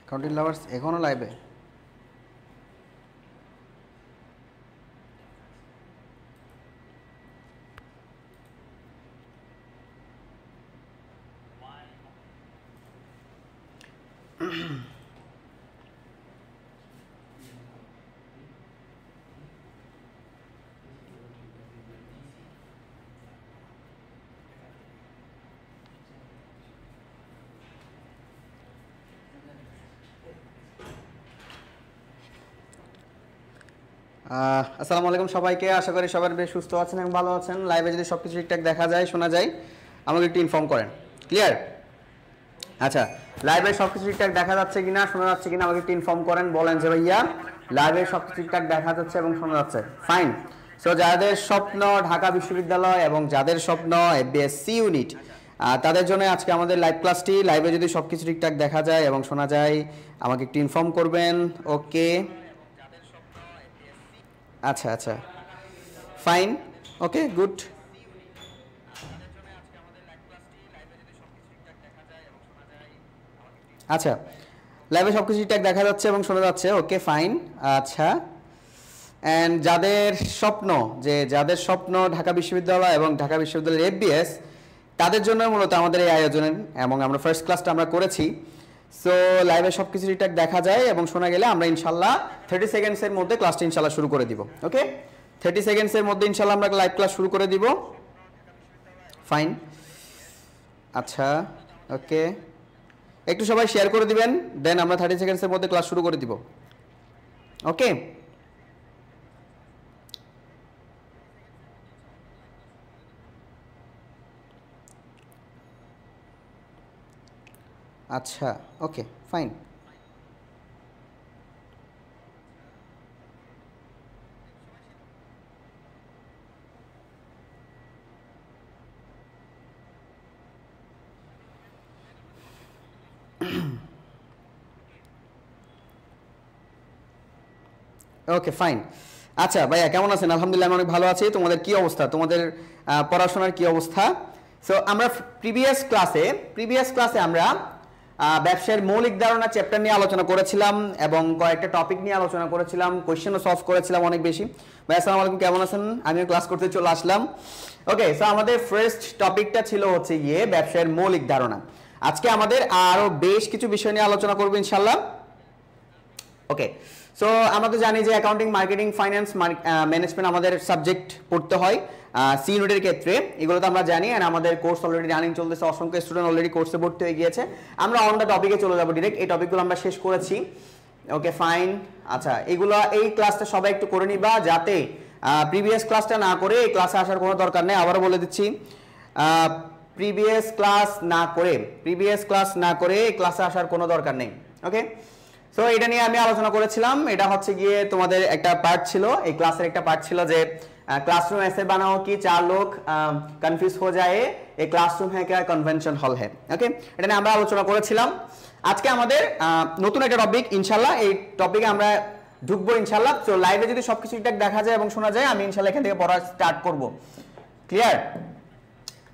Counting lovers এখনো লাইভে? আসসালামু আলাইকুম সবাইকে, আশা করি সবাই বেশ সুস্থ আছেন এবং ভালো আছেন। লাইভে যদি সব কিছু ঠিকঠাক দেখা যায়, শোনা যায়, আমাকে একটু ইনফর্ম করেন। ক্লিয়ার? আচ্ছা, লাইভে সব কিছু ঠিকঠাক দেখা যাচ্ছে কিনা, শোনা যাচ্ছে কিনা আমাকে একটু ইনফর্ম করেন। বলেন যে ভাইয়া লাইভে সব কিছু ঠিকঠাক দেখা যাচ্ছে এবং শোনা যাচ্ছে। ফাইন। সো যাদের স্বপ্ন ঢাকা বিশ্ববিদ্যালয় এবং যাদের স্বপ্ন এফবিএসসি ইউনিট, তাদের জন্য আজকে আমাদের লাইভ ক্লাসটি। লাইভে যদি সব কিছু ঠিকঠাক দেখা যায় এবং শোনা যায় আমাকে একটু ইনফর্ম করবেন। ওকে, আচ্ছা আচ্ছা, ফাইন, ওকে, গুড। আচ্ছা, লাইভে সব কিছু ঠিকঠাক দেখা যাচ্ছে এবং শোনা যাচ্ছে। ওকে, ফাইন। আচ্ছা, অ্যান্ড যাদের স্বপ্ন ঢাকা বিশ্ববিদ্যালয় এবং ঢাকা বিশ্ববিদ্যালয়ের এফবিএস, তাদের জন্য মূলত আমাদের এই আয়োজন এবং আমরা ফার্স্ট ক্লাসটা আমরা করেছি। সো লাইভে সব কিছু ঠিকঠাক দেখা যায় এবং শোনা গেলে আমরা ইনশাল্লাহ 30 সেকেন্ডসের মধ্যে ক্লাসটা ইনশাল্লাহ শুরু করে দিব। ওকে, 30 সেকেন্ডসের মধ্যে ইনশাল্লাহ আমরা লাইভ ক্লাস শুরু করে দিব। ফাইন। আচ্ছা, ওকে, একটু সবাই শেয়ার করে দিবেন, দেন আমরা 30 সেকেন্ডসের মধ্যে ক্লাস শুরু করে দিব। ওকে, আচ্ছা, ওকে, ফাইন। ওকে, ফাইন। আচ্ছা ভাইয়া, কেমন আছেন? আলহামদুলিল্লাহ আমি অনেক ভালো আছি। তোমাদের কি অবস্থা? তোমাদের পড়াশোনার কি অবস্থা? সো আমরা প্রিভিয়াস ক্লাসে আমরা ব্যবসায়ের মৌলিক ধারণা চ্যাপ্টার নিয়ে আলোচনা করেছিলাম এবং কয়েকটা টপিক নিয়ে আলোচনা করেছিলাম, কোয়েশ্চেনও সলভ করেছিলাম অনেক বেশি। ভাই আসসালামু আলাইকুম, কেমন আছেন? আমিও ক্লাস করতে চলে আসলাম। ওকে, সো আমাদের ফার্স্ট টপিকটা ছিল হচ্ছে গিয়ে ব্যবসায়ের মৌলিক ধারণা। আজকে আমাদের আরও বেশ কিছু বিষয় নিয়ে আলোচনা করবো ইনশাল্লাহ। ওকে, সো আমরা তো জানি যে অ্যাকাউন্টিং, মার্কেটিং, ফাইন্যান্স, ম্যানেজমেন্ট আমাদের সাবজেক্ট পড়তে হয় সি ইউনিটের ক্ষেত্রে। এগুলো তো আমরা জানি, আর আমাদের কোর্স অলরেডি রানিং চলতেছে, অসংখ্য স্টুডেন্ট অলরেডি কোর্সে ভর্তি হয়ে গিয়েছে। আমরা অন দ্য টপিকে চলে যাবো ডিরেক্ট। এই টপিকগুলো আমরা শেষ করেছি। ওকে, ফাইন। আচ্ছা, এই ক্লাসটা সবাই একটু করে নিবা, যাতে প্রিভিয়াস ক্লাসটা না করে এই ক্লাসে আসার কোনো দরকার নেই। আবারও বলে দিচ্ছি, প্রিভিয়াস ক্লাস না করে এই ক্লাসে আসার কোনো দরকার নেই। ওকে, সো এটা নিয়ে আমি আলোচনা করেছিলাম। এটা হচ্ছে গিয়ে তোমাদের একটা পার্ট ছিল, এই ক্লাসের একটা পার্ট ছিল যে क्लासरूम ऐसे बनाओ कि 4 लोग কনফিউজ হয়ে যায়, এই ক্লাসরুম হ্যাঁ क्या কনভেনশন হল হ্যাঁ। ওকে, এটা নিয়ে আমরা আলোচনা করেছিলাম। আজকে আমাদের নতুন একটা টপিক, ইনশাল্লাহ এই টপিকে আমরা ঢুকবো ইনশাল্লাহ। তো লাইভে যদি সবকিছু ঠিকঠাক দেখা যায় এবং শোনা যায়, আমি ইনশাল্লাহ এখান থেকে পড়া স্টার্ট করব। ক্লিয়ার?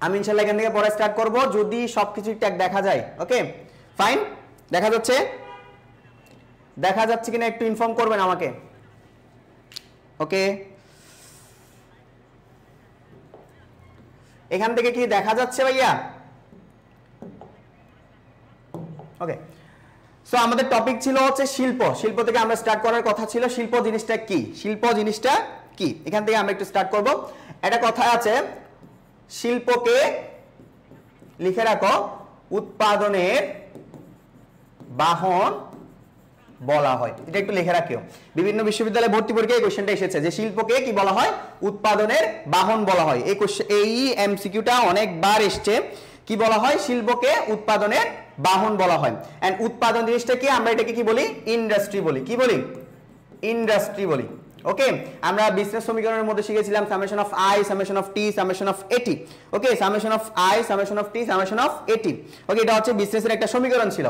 আমি ইনশাল্লাহ এখান থেকে পড়া স্টার্ট করব যদি সবকিছু ঠিকঠাক দেখা যায়। ওকে, ফাইন। দেখা যাচ্ছে কিনা একটু ইনফর্ম করবেন আমাকে। ওকে, এখান থেকে কি দেখা যাচ্ছে ভাইয়া? ওকে, সো আমাদের টপিক ছিল হচ্ছে শিল্প থেকে আমরা স্টার্ট করার কথা ছিল। শিল্প জিনিসটা কি এখান থেকে আমরা একটু স্টার্ট করব। একটা কথা আছে, শিল্পকে লিখে রাখো উৎপাদনের বাহন বলা হয়। এটা একটু লিখে রাখিও, বিভিন্ন বিশ্ববিদ্যালয়ে ভর্তি পরীক্ষায় এই কোশ্চেনটা এসেছে যে শিল্পকে কি বলা হয়? উৎপাদনের বাহন বলা হয়। এই এমসিকিউটা অনেকবার এসেছে। কি বলা হয়? শিল্পকে উৎপাদনের বাহন বলা হয়। এন্ড উৎপাদন জিনিসটা কি? আমরা এটাকে কি বলি? ইন্ডাস্ট্রি বলি। কি বলি? ইন্ডাস্ট্রি বলি। ওকে আমরা বিজনেস সমীকরণের মধ্যে শিখেছিলাম summation of i summation of t summation of at okay summation of i summation of t summation of at ওকে এটা হচ্ছে বিজনেসের একটা সমীকরণ ছিল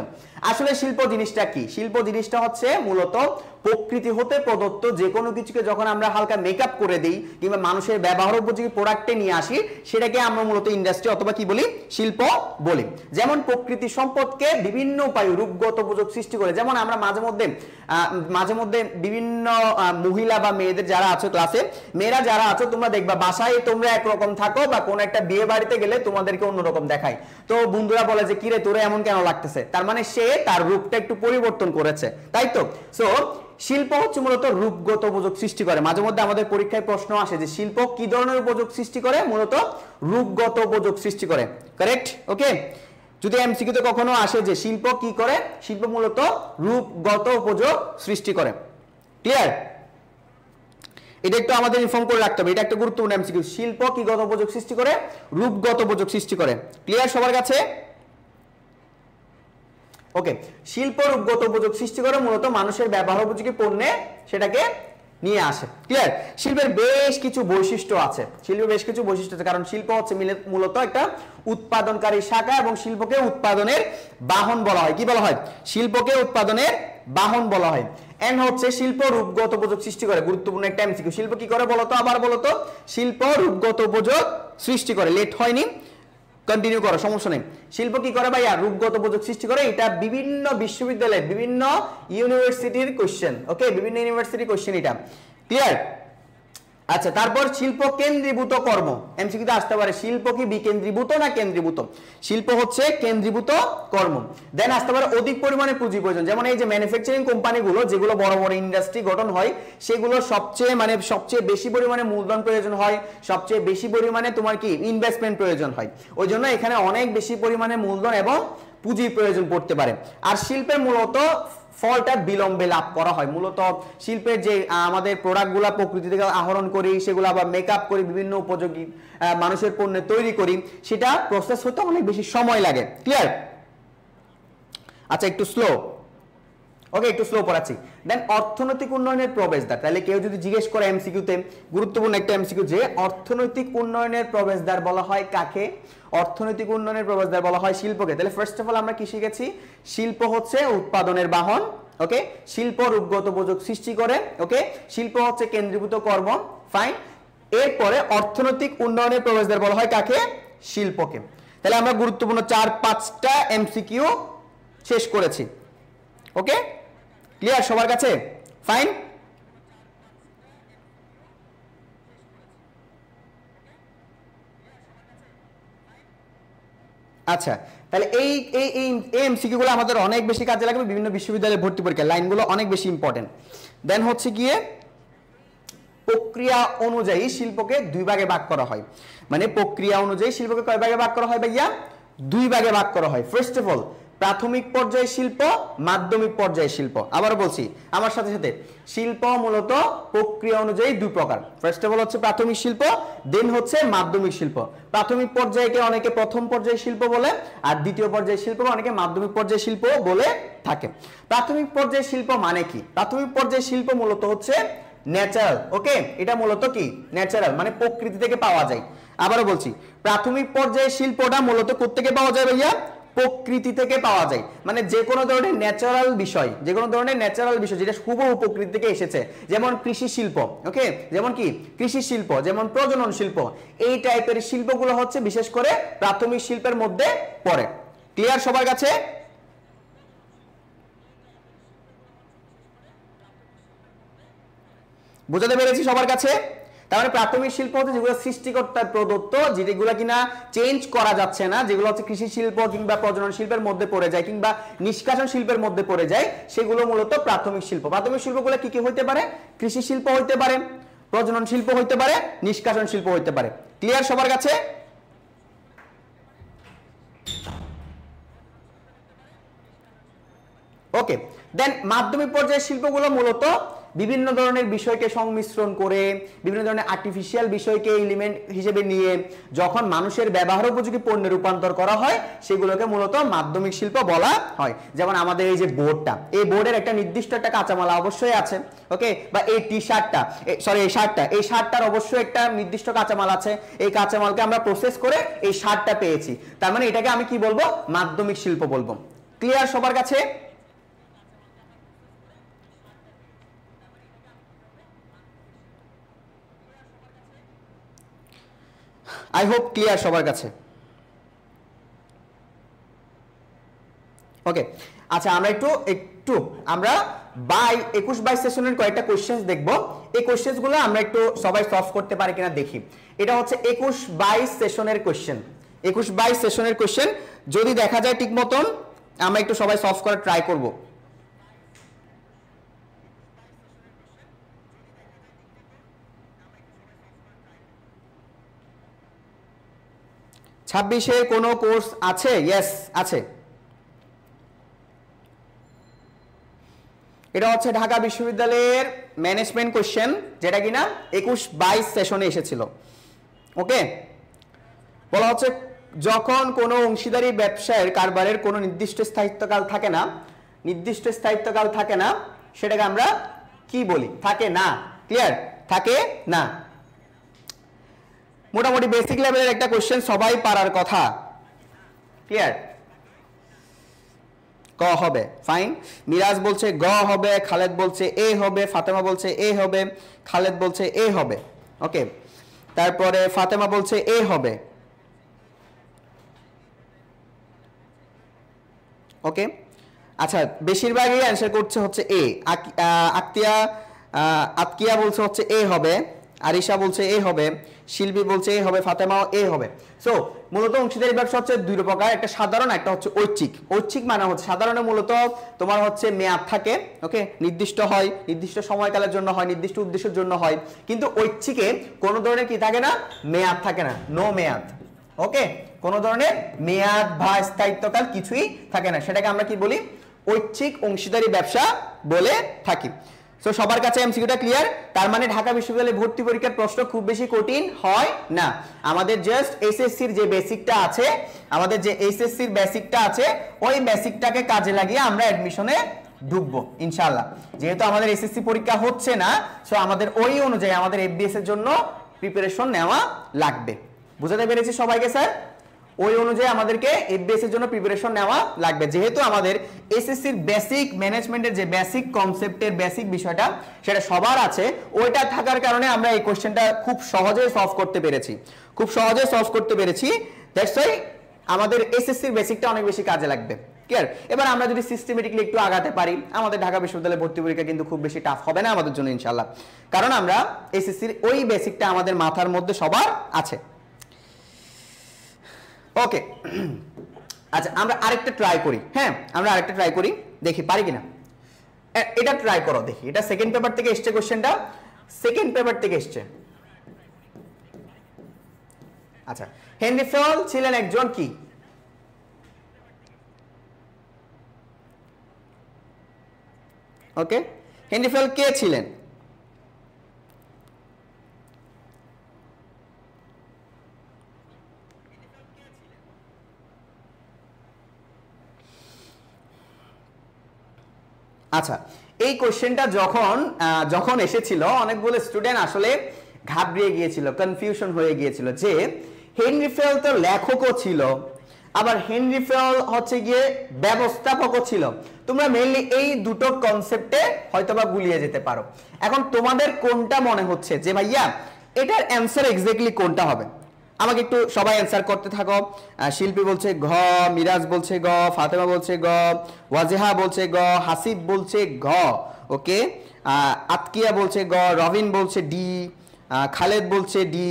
আসলে শিল্প জিনিসটা কি শিল্প জিনিসটা হচ্ছে মূলত প্রকৃতি হতে প্রদত্ত যে কোনো কিছুকে যখন আমরা হালকা মেকআপ করে দেই কিংবা মানুষের ব্যবহার উপযোগী প্রোডাক্টে নিয়ে আসি সেটাকে আমরা মূলত ইন্ডাস্ট্রি অথবা কি বলি শিল্প বলি যেমন প্রকৃতি সম্পদকে বিভিন্ন উপায়ে রূপগত উপযোগ সৃষ্টি করে যেমন আমরা মাঝে মধ্যে বিভিন্ন মহিলা বা মেয়েদের যারা আছো ক্লাসে মেয়েরা যারা আছো তোমরা দেখবা বাসায় তোমরা একরকম থাকো বা কোন একটা বিয়ে বাড়িতে গেলে তোমাদেরকে অন্যরকম দেখায় তো বন্ধুরা বলে যে কিরে তোরে এমন কেন লাগতেছে তার মানে সে তার রূপটা একটু পরিবর্তন করেছে তাই তো সো শিল্প হচ্ছে মূলত রূপগত উপযোগ সৃষ্টি করে মাঝে মধ্যে আমাদের পরীক্ষায় প্রশ্ন আসে যে শিল্প কি ধরনের উপযোগ সৃষ্টি করে মূলত রূপগত উপযোগ সৃষ্টি করে কারেক্ট ওকে যদি এমসিকিউতে কখনো আসে যে শিল্প কি করে শিল্প মূলত রূপগত উপযোগ সৃষ্টি করে ক্লিয়ার এটা একটু আমাদের ইনফর্ম করে রাখতে হবে এটা একটা গুরুত্বপূর্ণ এমসিকিউ শিল্প কি গত উপযোগ সৃষ্টি করে রূপগত উপযোগ সৃষ্টি করে ক্লিয়ার সবার কাছে ওকে শিল্প রূপগত উপযোগ সৃষ্টি করে মূলত মানুষের ব্যবহার উপযোগী পণ্যে সেটাকে নিয়ে আসে ক্লিয়ার শিল্পের বেশ কিছু বৈশিষ্ট্য আছে কারণ শিল্প হচ্ছে মূলত একটা উৎপাদনকারী শাখা এবং শিল্পকে উৎপাদনের বাহন বলা হয় কি বলা হয় শিল্পকে উৎপাদনের বাহন বলা হয় এন্ড হচ্ছে শিল্প রূপগত উপযোগ সৃষ্টি করে গুরুত্বপূর্ণ একটা এমসিকিউ শিল্প কি করে বলতো আবার বলতো শিল্প রূপগত উপযোগ সৃষ্টি করে লেট হয়নি কন্টিনিউ করো সমস্যা নেই শিল্প কি করে ভাইয়া রূপগত উপযোগ সৃষ্টি করে এটা বিভিন্ন বিশ্ববিদ্যালয়ের বিভিন্ন ইউনিভার্সিটির কোশ্চেন ওকে বিভিন্ন ইউনিভার্সিটির কোশ্চেন এটা ক্লিয়ার আচ্ছা তারপর শিল্প কেন্দ্রীভূত কর্ম এমসিকিউতে আসতে পারে শিল্প কি বিকেন্দ্রীভূত না কেন্দ্রীভূত শিল্প হচ্ছে কেন্দ্রীভূত কর্ম দেন আসতে পারে অধিক পরিমাণে পুঁজি প্রয়োজন যেমন এই যে ম্যানুফ্যাকচারিং কোম্পানিগুলো যেগুলো বড় বড় ইন্ডাস্ট্রি গঠন হয় সেগুলো সবচেয়ে বেশি পরিমাণে মূলধন প্রয়োজন হয় সবচেয়ে বেশি পরিমাণে তোমার কি ইনভেস্টমেন্ট প্রয়োজন হয় ওই জন্য এখানে অনেক বেশি পরিমাণে মূলধন এবং পুঁজির প্রয়োজন পড়তে পারে আর শিল্পের মূলত ফলটা বিলম্বে লাভ করা হয় মূলত শিল্পের যে আমাদের প্রোডাক্টগুলো প্রকৃতি থেকে আহরণ করি সেগুলো আবার মেকআপ করি বিভিন্ন উপযোগী মানুষের পণ্য তৈরি করি সেটা প্রসেস হতে অনেক বেশি সময় লাগে ক্লিয়ার আচ্ছা একটু স্লো ওকে একটু স্লো পড়াচ্ছি দেন অর্থনৈতিক উন্নয়নের প্রবেশদ্বার তাহলে কেউ যদি জিজ্ঞেস করে এমসিকিউতে গুরুত্বপূর্ণ একটা এমসিকিউ যে অর্থনৈতিক উন্নয়নের প্রবেশদ্বার বলা হয় কাকে অর্থনৈতিক উন্নয়নের প্রবেশদ্বার বলা হয় শিল্পকে তাহলে ফার্স্ট অফ অল আমরা কি শিখেছি শিল্প হচ্ছে উৎপাদনের বাহন ওকে শিল্প রূপগত উপযোগ সৃষ্টি করে ওকে শিল্প হচ্ছে কেন্দ্রীভূত কর্ম ফাইন এরপরে অর্থনৈতিক উন্নয়নের প্রবেশদ্বার বলা হয় কাকে শিল্পকে তাহলে আমরা গুরুত্বপূর্ণ 4-5টা এমসিকিউ শেষ করেছি ওকে ক্লিয়ার সবার কাছে ফাইন আচ্ছা তাহলে এই এমসিকিউ গুলো আমাদের অনেক বেশি কাজে লাগবে বিভিন্ন বিশ্ববিদ্যালয়ে ভর্তি পরীক্ষা লাইনগুলো অনেক বেশি ইম্পর্টেন্ট দেন হচ্ছে গিয়ে প্রক্রিয়া অনুযায়ী শিল্পকে দুই ভাগে ভাগ করা হয় মানে প্রক্রিয়া অনুযায়ী শিল্পকে কয় ভাগে ভাগ করা হয় ভাইয়া দুই ভাগে ভাগ করা হয় ফার্স্ট অফ অল প্রাথমিক পর্যায়ে শিল্প মাধ্যমিক পর্যায়ে শিল্প আবার বলছি আমার সাথে সাথে শিল্প মূলত প্রক্রিয়া অনুযায়ী দুই প্রকার ফার্স্ট অফ অল হচ্ছে প্রাথমিক শিল্প দেন হচ্ছে মাধ্যমিক শিল্প প্রাথমিক পর্যায়কে অনেকে প্রথম পর্যায়ে শিল্প বলে আর দ্বিতীয় পর্যায়ে শিল্প অনেকে মাধ্যমিক পর্যায়ে শিল্প বলে থাকে প্রাথমিক পর্যায়ে শিল্প মানে কি প্রাথমিক পর্যায়ে শিল্প মূলত হচ্ছে ন্যাচারাল ওকে এটা মূলত কি ন্যাচারাল মানে প্রকৃতি থেকে পাওয়া যায় আবারও বলছি প্রাথমিক পর্যায়ে শিল্পটা মূলত কোথা থেকে পাওয়া যায় ভাইয়া প্রকৃতি থেকে পাওয়া যায় মানে যে কোনো ধরনের ন্যাচারাল বিষয় যেটা হুবহু প্রকৃতি থেকে এসেছে যেমন কৃষি শিল্প ওকে যেমন কি কৃষি শিল্প যেমন প্রজনন শিল্প এই টাইপের শিল্পগুলো হচ্ছে বিশেষ করে প্রাথমিক শিল্পের মধ্যে পড়ে ক্লিয়ার সবার কাছে বুঝাতে পেরেছি সবার কাছে তার মানে প্রাথমিক শিল্প হচ্ছে যেগুলো সৃষ্টিকর্তার প্রদত্ত যেগুলো কিনা চেঞ্জ করা যাচ্ছে না যেগুলো হচ্ছে কৃষি শিল্প কিংবা প্রজনন শিল্পের মধ্যে পড়ে যায় কিংবা নিষ্কাশন শিল্পের মধ্যে পড়ে যায় সেগুলো মূলত প্রাথমিক শিল্প প্রাথমিক শিল্পগুলো কি কি হইতে পারে কৃষি শিল্প হইতে পারে প্রজনন শিল্প হইতে পারে নিষ্কাশন শিল্প হইতে পারে ক্লিয়ার সবার কাছে ওকে দেন মাধ্যমিক পর্যায়ের শিল্পগুলো মূলত বিভিন্ন ধরনের বিষয়কে সংমিশ্রণ করে বিভিন্ন ধরনের আর্টিফিশিয়াল বিষয়কে এলিমেন্ট হিসেবে নিয়ে যখন মানুষের ব্যবহার উপযোগী পণ্যে রূপান্তর করা হয় সেগুলোকে মূলত মাধ্যমিক শিল্প বলা হয়। যেমন আমাদের এই যে বোর্ডটা, এই বোর্ডের একটা নির্দিষ্ট একটা কাঁচামাল অবশ্যই আছে, ওকে, বা এই টি শার্টটা, সরি এই শার্টটার অবশ্যই একটা নির্দিষ্ট কাঁচামাল আছে, এই কাঁচামালকে আমরা প্রসেস করে এই শার্টটা পেয়েছি, তার মানে এটাকে আমি কি বলবো, মাধ্যমিক শিল্প বলবো। ক্লিয়ার সবার কাছে? আই হোপ ক্লিয়ার সবার কাছে। ওকে, আচ্ছা আমরা আমরা 21-22 সেশনের কয়েকটা কোশ্চেন্স দেখব। এই কোশ্চেন্সগুলো আমরা একটু সবাই সলভ করতে পারি কিনা দেখি। এটা হচ্ছে 21-22 সেশনের কোশ্চেন। 21-22 সেশনের কোশ্চেন যদি দেখা যায় ঠিক মতন আমরা একটু সবাই সলভ করার ট্রাই করব। ছাব্বিশে কোনো কোর্স আছে? ইয়েস আছে। এটা হচ্ছে ঢাকা বিশ্ববিদ্যালয়ের ম্যানেজমেন্ট কোশ্চেন, যেটা কিনা 21-22 সেশনে এসেছিল। ওকে, বলা হচ্ছে যখন কোনো অংশীদারি ব্যবসায়ের কারবারের কোনো নির্দিষ্ট স্থায়িত্বকাল থাকে না, সেটাকে আমরা কি বলি? থাকে না। ক্লিয়ার? থাকে না। মোটামুটি বেসিক লেভেলের একটা কোশ্চেন, সবাই পারার কথা। ক্লিয়ার? ক হবে, ফাইন। মিরাজ বলছে গ হবে, খালেদ বলছে এ হবে, ফাতেমা বলছে এ হবে, খালেদ বলছে এ হবে। ওকে, তারপরে ফাতেমা বলছে এ হবে। ওকে, আচ্ছা বেশিরভাগই অ্যান্সার করছে হচ্ছে এ। আতকিয়া বলছে হচ্ছে এ হবে, আরিশা বলছে এ হবে, শিল্পী বলছে এ হবে, ফাতেমাও এ হবে। সো মূলত অংশীদারি ব্যবসা হচ্ছে দুই প্রকার, একটা সাধারণ, একটা হচ্ছে ঐচ্ছিক। ঐচ্ছিক মানে হচ্ছে সাধারণে মূলত তোমার হচ্ছে মেয়াদ থাকে, ওকে, নির্দিষ্ট হয়, নির্দিষ্ট সময়কালের জন্য হয়, নির্দিষ্ট উদ্দেশ্যের জন্য হয়। কিন্তু ঐচ্ছিকে কোনো ধরনের কি থাকে না, মেয়াদ থাকে না, নো মেয়াদ। ওকে, কোনো ধরনের মেয়াদ বা স্থায়িত্বকাল কিছুই থাকে না, সেটাকে আমরা কি বলি? ঐচ্ছিক অংশীদারি ব্যবসা বলে থাকি। সো সবার কাছে এমসিকিউটা ক্লিয়ার? তার মানে ঢাকা বিশ্ববিদ্যালয়ে ভর্তি পরীক্ষার প্রশ্ন খুব বেশি কঠিন হয় না। আমাদের জাস্ট এসএসসির যে বেসিকটা আছে, ওই বেসিকটাকে কাজে লাগিয়ে আমরা অ্যাডমিশনে ঢুকবো ইনশাআল্লাহ। যেহেতু আমাদের এসএসসি পরীক্ষা হচ্ছে না, সো আমাদের ওই অনুযায়ী আমাদের এফবিএস এর জন্য প্রিপারেশন নেওয়া লাগবে। বুঝাতে পেরেছি সবাইকে স্যার? ওই অনুযায়ী আমাদেরকে এফবিএস এর জন্য প্রিপারেশন নেওয়া লাগবে। যেহেতু আমাদের এসএসসির বেসিক ম্যানেজমেন্টের যে বেসিক কনসেপ্টের বেসিক বিষয়টা সেটা সবার আছে, ওইটা থাকার কারণে আমরা এই কোশ্চেনটা খুব সহজে সলভ করতে পেরেছি। দ্যাটস ওয়াই আমাদের এসএসসির বেসিকটা অনেক বেশি কাজে লাগবে। ক্লিয়ার? এবার আমরা যদি সিস্টেমেটিকলি একটু আগাতে পারি, আমাদের ঢাকা বিশ্ববিদ্যালয়ে ভর্তি পরীক্ষা কিন্তু খুব বেশি টাফ হবে না আমাদের জন্য ইনশাআল্লাহ, কারণ আমরা এসএসসির ওই বেসিকটা আমাদের মাথার মধ্যে সবার আছে। ওকে, আচ্ছা আমরা আরেকটা ট্রাই করি। হ্যাঁ, আমরা আরেকটা ট্রাই করি, দেখি পারি কিনা। এটা ট্রাই করো দেখি। এটা সেকেন্ড পেপার থেকে এসছে, কোশ্চেনটা সেকেন্ড পেপার থেকে এসছে। আচ্ছা, হেনরি ফেল ছিলেন একজন কি? ওকে, হেনরি ফেল কে ছিলেন? আচ্ছা, এই কোশ্চেনটা যখন এসেছিল অনেকগুলো স্টুডেন্ট আসলে ঘাবড়িয়ে গিয়েছিল, কনফিউশন হয়ে গিয়েছিল যে হেনরি ফেল তো লেখকও ছিল, আবার হেনরি ফেল হচ্ছে গিয়ে ব্যবস্থাপকও ছিল। তোমরা মেইনলি এই দুটো কনসেপ্টে হয়তোবা গুলিয়ে যেতে পারো। এখন তোমাদের কোনটা মনে হচ্ছে যে ভাইয়া এটার অ্যান্সার এক্স্যাক্টলি কোনটা হবে? আমাকে একটু সবাই অ্যান্সার করতে থাকো। শিল্পী বলছে ঘ, মিরাজ বলছে গ, ফাতেমা বলছে গ, ওয়াজেহা বলছে গ, হাসিব বলছে ঘ, ওকে, আতকিয়া বলছে গ, রবিন বলছে ডি, খালেদ বলছে ডি।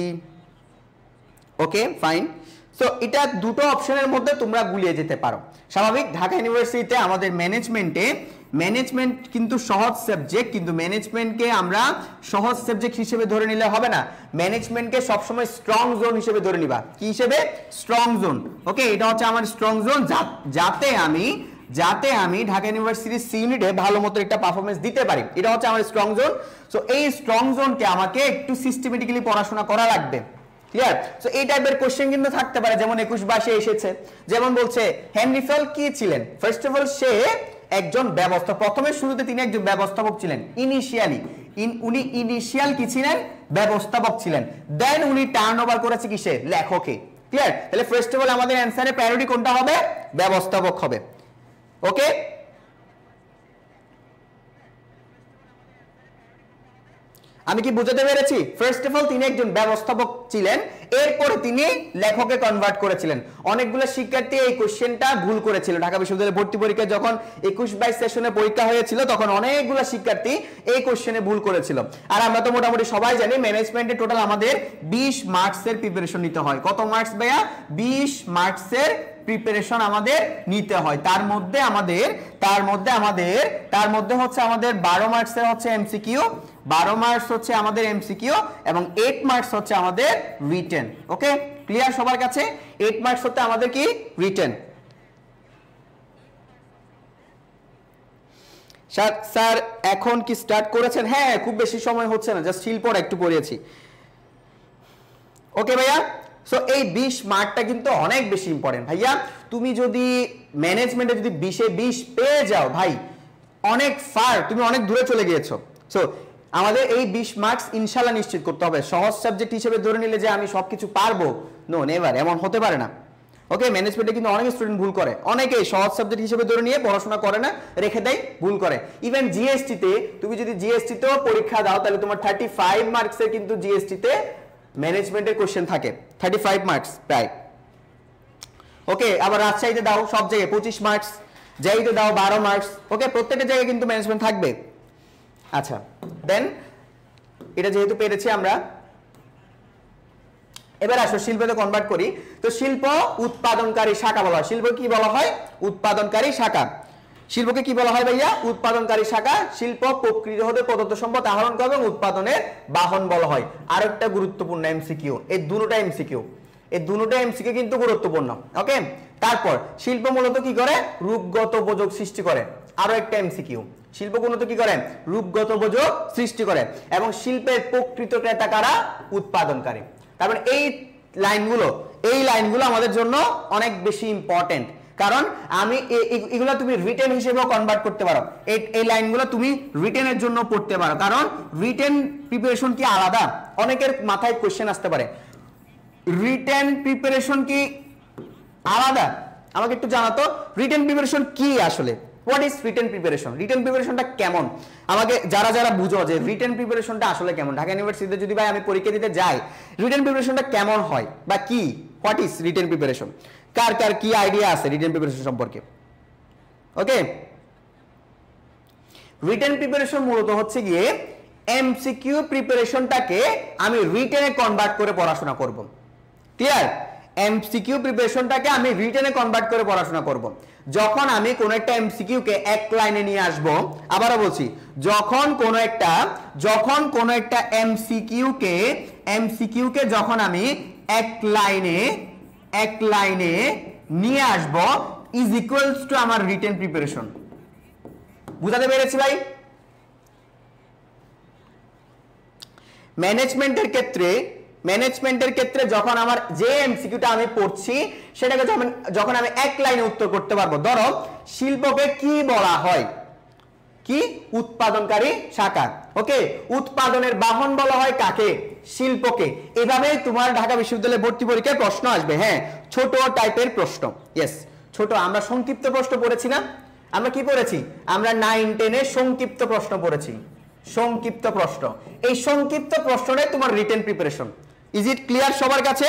ওকে, ফাইন। সো এটা দুটো অপশনের মধ্যে তোমরা গুলিয়ে যেতে পারো। স্বাভাবিক, ঢাকা ইউনিভার্সিটিতে আমাদের ম্যানেজমেন্ট কিন্তু সহজ সাবজেক্ট, কিন্তু ম্যানেজমেন্টকে আমরা সহজ সাবজেক্ট হিসেবে ধরে নিলে হবে না। ম্যানেজমেন্টকে সবসময় স্ট্রং জোন হিসেবে ধরে নিবা। কি হিসেবে? Strong zone. ওকে, এটা হচ্ছে আমার স্ট্রং জোন, যাতে আমি যাতে আমি ঢাকা ইউনিভার্সিটির সি ইউনিটে ভালো মতো একটা পারফরমেন্স দিতে পারি। এটা হচ্ছে আমার স্ট্রং জোন। সো এই স্ট্রং জোনকে আমাকে একটু সিস্টেমেটিক্যালি পড়াশোনা করা লাগবে। ক্লিয়ার? সো এই টাইপের কোশ্চেন কিন্তু থাকতে পারে, যেমন 21-22 এসেছে। যেমন বলছে হেনরি ফেল কি ছিলেন? ফার্স্ট অফ অল সে একজন ব্যবস্থাপক, প্রথমে শুরুতে তিনি একজন ব্যবস্থাপক ছিলেন। উনি ইনিশিয়াল কি ছিলেন? ব্যবস্থাপক ছিলেন। দেন উনি টার্নওভার করেছে কিসে? লেখকে। ক্লিয়ার? তাহলে ফার্স্ট অফ অল আমাদের অ্যানসারে প্রায়োরিটি কোনটা হবে? ব্যবস্থাপক হবে। ওকে, আমি কি বুঝাতে পেরেছি? ফার্স্ট অফ অল তিনি একজন ব্যবস্থাপক ছিলেন, এরপরে তিনি লেখকে কনভার্ট করেছিলেন। অনেকগুলো শিক্ষার্থী এই কোশ্চেনটা ভুল করেছিল ঢাকা বিশ্ববিদ্যালয়ের ভর্তি পরীক্ষায়, যখন 21-22 সেশনে পরীক্ষা হয়েছিল তখন অনেকগুলো শিক্ষার্থী এই কোশ্চেনে ভুল করেছিল। আর আমরা তো মোটামুটি সবাই জানি ম্যানেজমেন্টে টোটাল আমাদের 20 মার্কসের প্রিপারেশন নিতে হয়। কত মার্কস ভাইয়া? 20 মার্কসের প্রিপারেশন আমাদের নিতে হয়। তার মধ্যে হচ্ছে আমাদের 12 মার্কসের হচ্ছে এমসিকিউ, 12 মার্কস হচ্ছে আমাদের এমসিকিউ এবং 8 মার্কস হচ্ছে আমাদের রিটেন। ওকে, ক্লিয়ার সবার কাছে? 8 মার্কস হচ্ছে আমাদের কি? রিটেন। স্যার এখন কি স্টার্ট করেছেন? হ্যাঁ, খুব বেশি সময় হচ্ছে না, জাস্ট শিল্পটা একটু পড়িয়েছি। ওকে ভাইয়া, সো এই 20 মার্কটা কিন্তু অনেক বেশি ইম্পর্টেন্ট ভাইয়া। তুমি যদি ম্যানেজমেন্টে যদি 20-এ 20 পেয়ে যাও ভাই, অনেক ফার, তুমি অনেক দূরে চলে গিয়েছো। সো আমাদের এই 20 মার্কস ইনশাআল্লাহ নিশ্চিত করতে হবে। সহজ সাবজেক্ট হিসেবে ধরে নিলে যে আমি সবকিছু পারবো, নো নেভার, এমন হতে পারে না। ওকে, ম্যানেজমেন্টে কিন্তু অনেক স্টুডেন্ট ভুল করে, অনেকেই সহজ সাবজেক্ট হিসেবে ধরে নিয়ে পড়াশোনা করে না, রেখে দেয়, ভুল করে। ইভেন জিএসটিতে তুমি যদি জিএসটিতেও পরীক্ষা দাও তাহলে তোমার 35 মার্কসের কিন্তু জিএসটিতে ম্যানেজমেন্টের কোশ্চেন থাকে, 35 মার্কস প্রায়। ওকে, আবার রাজশাহীতে দাও সব জায়গায় 25 মার্কস, যেইতে দাও 12 মার্কস। ওকে, প্রত্যেকটা জায়গায় কিন্তু ম্যানেজমেন্ট থাকবে। আচ্ছা, দেন এটা যেহেতু পেরেছি আমরা, এবার আসো শিল্পতে কনভার্ট করি। তো শিল্প উৎপাদনকারী শাখা বলা হয়। শিল্প কি বলা হয়? উৎপাদনকারী শাখা। শিল্পকে কি বলা হয় ভাইয়া? উৎপাদনকারী শাখা। শিল্প প্রকৃত হতে প্রদত্ত সম্পদ আহরণ করে এবং উৎপাদনের বাহন বলা হয়। আরেকটা গুরুত্বপূর্ণ এমসিকিউ, এই দুটোটা এমসিকিউ কিন্তু গুরুত্বপূর্ণ। ওকে, তারপর শিল্প মূলত কি করে? রূপগত উপযোগ সৃষ্টি করে। আরো একটা এমসিকিউ, শিল্প মূলত কি করে? রূপগত উপযোগ সৃষ্টি করে। এবং শিল্পের প্রকৃত ক্রেতা কারা? উৎপাদনকারী। তারপর এই লাইনগুলো আমাদের জন্য অনেক বেশি ইম্পর্টেন্ট, কারণ আমি এগুলো তুমি রিটেন হিসেবেও কনভার্ট করতে পারো। এই লাইনগুলো তুমি রিটেনের জন্য পড়তে পারো, কারণ রিটেন প্রিপারেশন কি আলাদা? অনেকের মাথায় কোশ্চেন আসতে পারে, রিটেন প্রিপারেশন কি আলাদা? আমাকে একটু জানাতো রিটেন প্রিপারেশন কি আসলে। What is written preparation? Written প্রিপারেশনটা কেমন? আমাকে যারা বুঝো যে রিটেন প্রিপারেশনটা আসলে কেমন, ঢাকা ইউনিভার্সিটিতে যদি ভাই আমি পরীক্ষা দিতে যাই, রিটেন প্রিপারেশনটা কেমন হয় বা কি? What is written preparation? কার কি আইডিয়া আছে রিটেন প্রিপারেশন সম্পর্কে? ওকে, রিটেন প্রিপারেশন মূলত হচ্ছে গিয়ে এমসিকিউ প্রিপারেশনটাকে আমি রিটেনে কনভার্ট করে পড়াশোনা করব। ক্লিয়ার? এমসিকিউ প্রিপারেশনটাকে আমি রিটেনে কনভার্ট করে পড়াশোনা করব। যখন আমি কোন একটা এমসিকিউ কে এক লাইনে নিয়ে আসব, আবারও বলছি, যখন কোন একটা এমসিকিউ কে যখন আমি এক লাইনে নিয়ে আসব, ইজ ইকুয়ালস টু আমার রিটেন প্রিপারেশন। বুঝাতে পেরেছি ভাই? ম্যানেজমেন্টের ক্ষেত্রে যখন আমার যে এমসিকিউটা আমি পড়ছি সেটাকে যখন আমি এক লাইনে উত্তর করতে পারবো। ধরো শিল্পকে কি বলা হয়? কি? উৎপাদনকারী শাখা। ওকে, উৎপাদনের বাহন বলা হয় কাকে? শিল্পকে। এভাবেই তোমার ঢাকা বিশ্ববিদ্যালয়ে ভর্তি পরীক্ষায় প্রশ্ন আসবে। হ্যাঁ, ছোট টাইপের প্রশ্ন। ইয়েস, ছোট। আমরা সংক্ষিপ্ত প্রশ্ন পড়েছি না? আমরা কি পড়েছি? আমরা 9-10 সংক্ষিপ্ত প্রশ্ন পড়েছি। সংক্ষিপ্ত প্রশ্ন, এই সংক্ষিপ্ত প্রশ্নটাই তোমার written preparation. Is it clear সবার কাছে?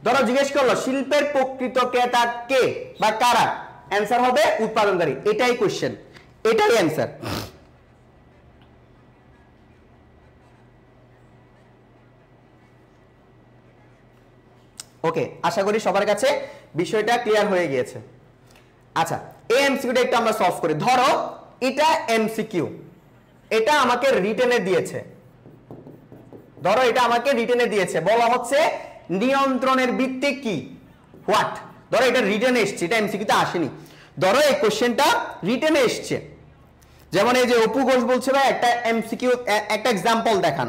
ধরো জিজ্ঞেস করলো শিল্পের প্রকৃত ক্রেতা কে বা কারা? অ্যান্সার হবে উৎপাদনকারী। এটাই কোশ্চেন, এটাই অ্যান্সার। ওকে, আশা করি সবার কাছে বিষয়টা ক্লিয়ার হয়ে গিয়েছে। আচ্ছা, এই এমসিকিউটা একটু আমরা সলভ করি। ধরো এটা এমসিকিউ, এটা আমাকে রিটেনে দিয়েছে। বলা হচ্ছে নিয়ন্ত্রণের ভিত্তি কি? হোয়াট? ধরো এটা রিটেনে এসছে, এটা এমসিকিউতে আসেনি, ধরো এই কোশ্চেনটা রিটেনে এসছে, যেমন এই যে অপু ঘোষ বলছে ভাই একটা এমসিকিউ একটা एग्जांपल দেখান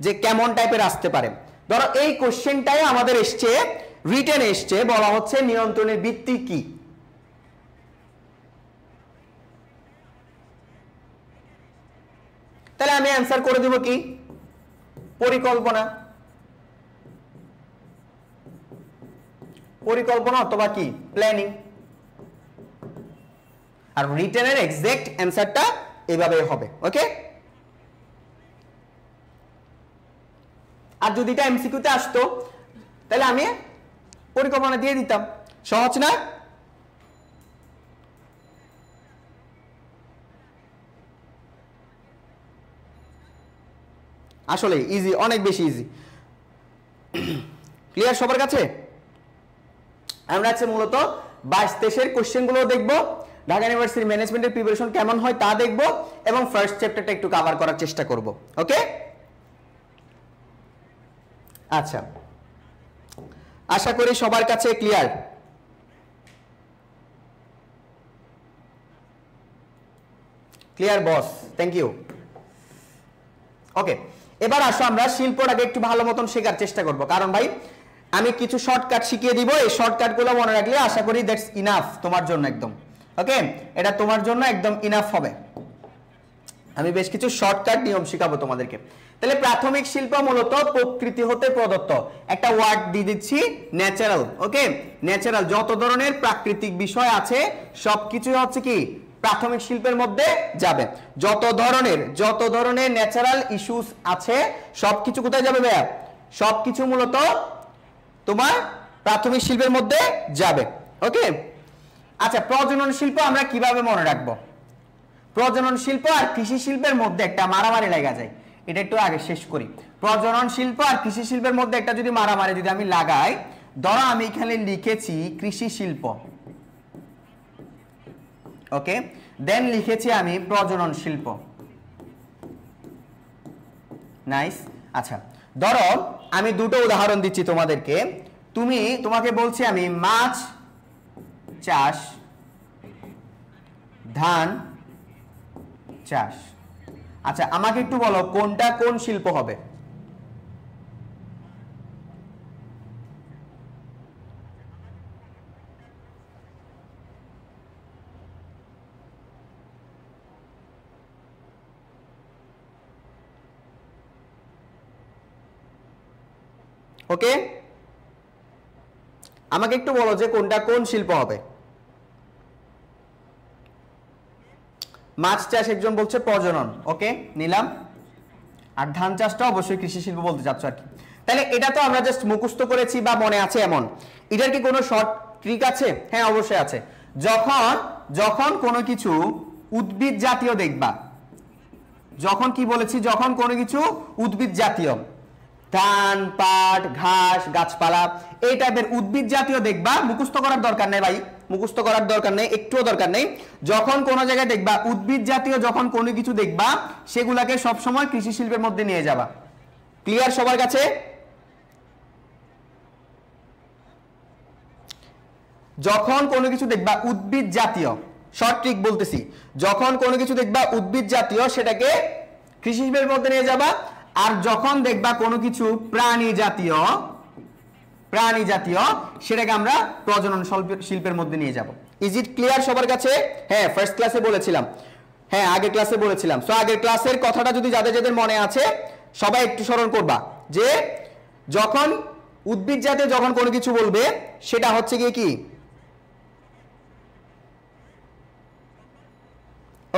যে কেমন টাইপের আসতে পারে। ধরো এই কোশ্চেনটাই আমাদের এসছে রিটেনে এসছে, বলা হচ্ছে নিয়ন্ত্রণের ভিত্তি কি। তাহলে আমি অ্যানসার করে দেব কি? পরিকল্পনা, পরিকল্পনা অথবা কি প্ল্যানিং। আর রিটেনের এক্সাক্ট অ্যানসারটা এভাবে হবে। ওকে, আর যদি এটা এমসিকিউতে আসতো তাহলে আমি পরিকল্পনা দিয়ে দিতাম। সহজ না? আসলে ইজি, অনেক বেশি ইজি। ক্লিয়ার সবার কাছে? আমরা আজকে মূলত 22-23 কোশ্চেনগুলো দেখব, ঢাকা ইউনিভার্সিটি ম্যানেজমেন্টের প্রিপারেশন কেমন হয় তা দেখব, এবং ফার্স্ট চ্যাপ্টারটা একটু কভার করার চেষ্টা করব। ওকে, আচ্ছা, আশা করি সবার কাছে clear. Clear boss, thank you. Okay, এবার আসো আমরা শিল্পটাকে একটু ভালো মতন শেখার চেষ্টা করব, কারণ ভাই আমি কিছু শর্টকাট শিখিয়ে দিব, এই শর্টকাটগুলো মনে রাখলে আশা করি দ্যাটস ইনাফ তোমার জন্য একদম। ওকে, এটা তোমার জন্য একদম ইনাফ হবে। আমি বেশ কিছু শর্টকাট নিয়ম শেখাবো তোমাদেরকে। তাহলে প্রাথমিক শিল্প মূলত প্রকৃতি হতে প্রদত্ত, একটা ওয়ার্ড দিয়ে দিচ্ছি ন্যাচারাল। ওকে, ন্যাচারাল যত ধরনের প্রাকৃতিক বিষয় আছে সবকিছু হচ্ছে কি প্রাথমিক শিল্পের মধ্যে যাবে। যত ধরনের ন্যাচারাল ইস্যুস আছে সবকিছু কোথায় যাবে ভাইয়া? সবকিছু মূলত তোমার প্রাথমিক শিল্পের মধ্যে যাবে। ওকে, আচ্ছা, প্রজনন শিল্প আমরা কিভাবে মনে রাখবো? প্রজনন শিল্প আর কৃষি শিল্পের মধ্যে একটা মারামারি লাগা যায়, এটা একটু আগে শেষ করি। প্রজনন শিল্প আর কৃষি শিল্পের মধ্যে একটা যদি মারামারি যদি আমি লাগাই, ধরো আমি এখানে লিখেছি কৃষি শিল্প, ওকে, দেন লিখেছি আমি প্রজনন শিল্প। নাইস। আচ্ছা, ধরো আমি দুটো উদাহরণ দিচ্ছি তোমাদেরকে, তোমাকে বলছি আমি মাছ চাষ, ধান চাষ। আচ্ছা, আমাকে একটু বলো কোনটা কোন শিল্প হবে? ওকে, আমাকে একটু বলো যে কোনটা কোন শিল্প হবে? মাছ চাষ একজন বলছে প্রজনন, ওকে নিলাম, আর ধান চাষটা অবশ্যই কৃষি শিল্প বলতে চাচ্ছ আর কি। তাহলে এটা তো আমরা জাস্ট মুখস্থ করেছি বা মনে আছে এমন, এটার কি কোনো শর্ট ট্রিক আছে? হ্যাঁ অবশ্যই আছে। যখন কোনো কিছু উদ্ভিদ জাতীয় দেখবা, যখন কি বলেছি, যখন কোনো কিছু উদ্ভিদ জাতীয়, ধান, পাট, ঘাস, গাছপালা এই টাইপের উদ্ভিদ জাতীয় দেখবা, মুখস্থ করার দরকার নেই ভাই, মুখস্থ করার দরকার নেই, একটুও দরকার নেই। যখন কোনো জায়গায় দেখবা উদ্ভিদ জাতীয় যখন কোনো কিছু দেখবা, সেগুলাকে সবসময় কৃষি শিল্পের মধ্যে নিয়ে যাবা। ক্লিয়ার সবার কাছে? যখন কোনো কিছু দেখবা উদ্ভিদ জাতীয়, শর্ট ট্রিক বলতেছি, যখন কোনো কিছু দেখবা উদ্ভিদ জাতীয় সেটাকে কৃষি শিল্পের মধ্যে নিয়ে যাবা, আর যখন দেখবা কোনো কিছু প্রাণী জাতীয় সেটাকে আমরা প্রজনন শিল্পের মধ্যে নিয়ে যাব। ইজ ইট ক্লিয়ার সবার কাছে? হ্যাঁ, ফার্স্ট ক্লাসে বলেছিলাম, হ্যাঁ আগের ক্লাসে বলেছিলাম। সো আগের ক্লাসের কথাটা যদি যাদের মনে আছে সবাই একটু স্মরণ করবা যে যখন উদ্ভিদ জাতীয় যখন কোনো কিছু বলবে সেটা হচ্ছে গিয়ে কি,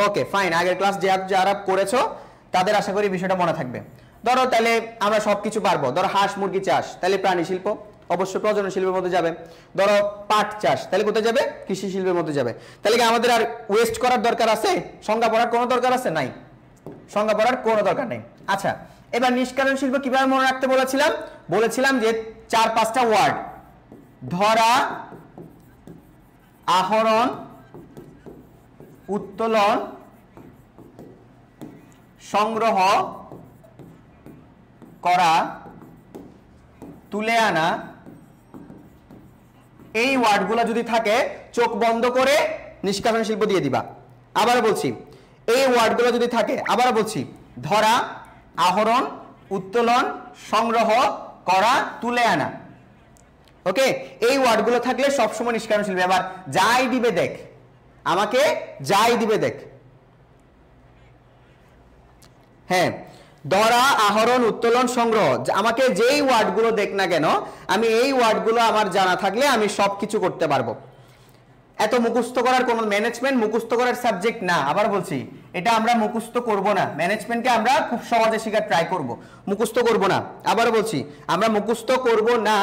ওকে ফাইন, আগের ক্লাস যারা করেছো তাদের আশা করি বিষয়টা মনে থাকবে। ধরো তাহলে আমরা সবকিছু পারবো, ধরো হাঁস মুরগি চাষ, তাহলে প্রাণী শিল্প অবশ্যই প্রজনন শিল্পের মধ্যে যাবে। ধরো পাট চাষ, তাহলে কোথায় যাবে? কৃষি শিল্পের মধ্যে যাবে। তাহলে কি আমাদের আর ওয়েস্ট করার দরকার আছে? সংজ্ঞা পড়ার কোনো দরকার আছে? নাই, সংজ্ঞা পড়ার কোনো দরকার নেই। আচ্ছা, এবার নিষ্কাশন শিল্প কিভাবে মনে রাখতে বলেছিলাম যে 4-5টা ওয়ার্ড, ধরা, আহরণ, উত্তোলন, সংগ্রহ করা, তুলে আনা, এই ওয়ার্ডগুলো যদি থাকে চোখ বন্ধ করে নিষ্কাশন শিল্প দিয়ে দিবা। আবার বলছি, এই ওয়ার্ডগুলো যদি থাকে, আবার বলছি, ধরা, আহরণ, উত্তোলন, সংগ্রহ করা, তুলে আনা। ওকে, এই ওয়ার্ডগুলো থাকলে সবসময় নিষ্কাশন শিল্প। আবার যাই দিবে দেখ, আমাকে যাই দিবে দেখ, হ্যাঁ, ধরা, আহরণ, উত্তোলন, সংগ্রহ, আমাকে যেই ওয়ার্ডগুলো দেখ না কেন, আমি এই ওয়ার্ডগুলো আমার জানা থাকলে আমি সবকিছু করতে পারবো। এত মুখস্থ করার কোনো, ম্যানেজমেন্ট মুখস্থ করার সাবজেক্ট না। আবার বলছি, এটা আমরা মুখস্থ করব না, ম্যানেজমেন্টকে আমরা খুব সহজে শেখার ট্রাই করব, মুখস্থ করব না। আবার বলছি, আমরা মুখস্থ করব না,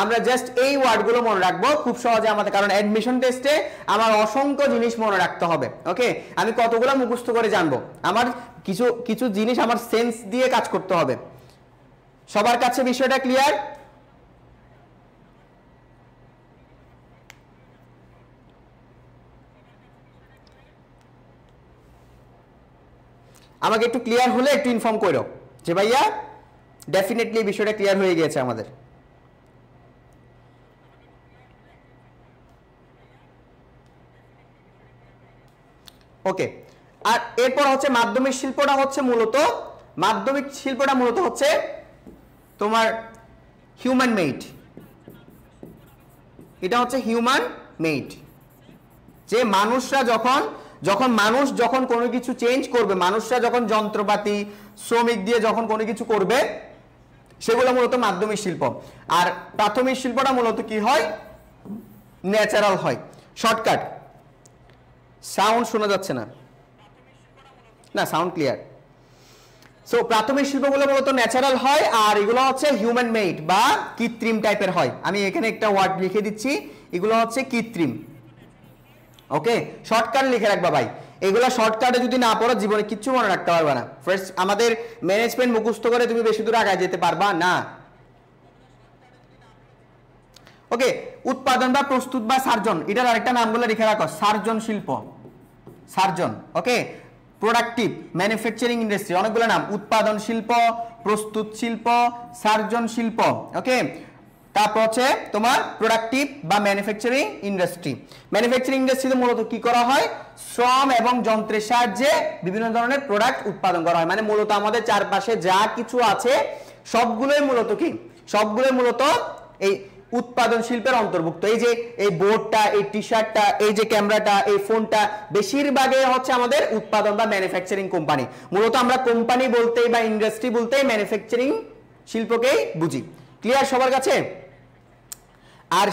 আমরা জাস্ট এই ওয়ার্ডগুলো মনে রাখবো খুব সহজে আমাদের, কারণ অ্যাডমিশন টেস্টে আমার অসংখ্য জিনিস মনে রাখতে হবে। ওকে, আমি কতগুলো মুখস্থ করে জানবো, আমার কিছু কিছু জিনিস আমার সেন্স দিয়ে কাজ করতে হবে। সবার কাছে বিষয়টা ক্লিয়ার? আমাকে একটু ক্লিয়ার হলে একটু ইনফর্ম করো যে ভাইয়া ডেফিনেটলি বিষয়টা ক্লিয়ার হয়ে গিয়েছে আমাদের। ওকে, আর এরপর হচ্ছে মাধ্যমিক শিল্পটা হচ্ছে মূলত, মাধ্যমিক শিল্পটা মূলত হচ্ছে তোমার হিউম্যান মেড। এটা হচ্ছে হিউম্যান মেড, যে মানুষরা যখন মানুষ যখন কোনো কিছু চেঞ্জ করবে, মানুষরা যখন যন্ত্রপাতি শ্রমিক দিয়ে যখন কোনো কিছু করবে, সেগুলো মূলত মাধ্যমিক শিল্প। আর প্রাথমিক শিল্পটা মূলত কি হয়, ন্যাচারাল হয়। শর্টকাট, সাউন্ড শোনা যাচ্ছে না, না সাউন্ড ক্লিয়ার। সো প্রাথমিক শিল্পগুলো মূলত ন্যাচারাল হয়, আর এগুলো হচ্ছে হিউম্যান মেড বা কৃত্রিম টাইপের হয়। আমি এখানে একটা ওয়ার্ড লিখে দিচ্ছি, এগুলো হচ্ছে কৃত্রিম। ওকে, শর্টকাট লিখে রাখবা ভাই, এগুলা শর্টকাটে যদি না পড়ো জীবনে কিচ্ছু মনে রাখতে পারবে না। ফার্স্ট আমাদের ম্যানেজমেন্ট মুখস্থ করে তুমি বেশি দূর আগায় যেতে পারবা না। ওকে, উৎপাদন বা প্রস্তুত বা সার্জন, এটার আরেকটা নামগুলো লিখে রাখো, সার্জন শিল্প, সার্জন। ওকে, প্রোডাক্টিভ, ম্যানুফ্যাকচারিং ইন্ডাস্ট্রি, অনেকগুলো নাম, উৎপাদন শিল্প, প্রস্তুত শিল্প, সার্জন শিল্প। ওকে, তারপর হচ্ছে তোমার প্রোডাক্টিভ বা ম্যানুফ্যাকচারিং ইন্ডাস্ট্রি। ম্যানুফ্যাকচারিং ইন্ডাস্ট্রিতে মূলত কি করা হয়, শ্রম এবং যন্ত্রের সাহায্যে বিভিন্ন ধরনের প্রোডাক্ট উৎপাদন করা হয়। মানে মূলত আমাদের চারপাশে যা কিছু আছে সবগুলোই মূলত কি, সবগুলোই মূলত এই উৎপাদন শিল্পের অন্তর্ভুক্ত। এই যে এই বোর্ডটা, এই টি শার্টটা, এই যে ক্যামেরাটা, এই ফোনটা, বেশিরভাগই হচ্ছে আমাদের উৎপাদন বা ম্যানুফ্যাকচারিং কোম্পানি। মূলত আমরা কোম্পানি বলতেই বা ইন্ডাস্ট্রি বলতেই ম্যানুফ্যাকচারিং শিল্পকেই বুঝি। ক্লিয়ার সবার কাছে? আর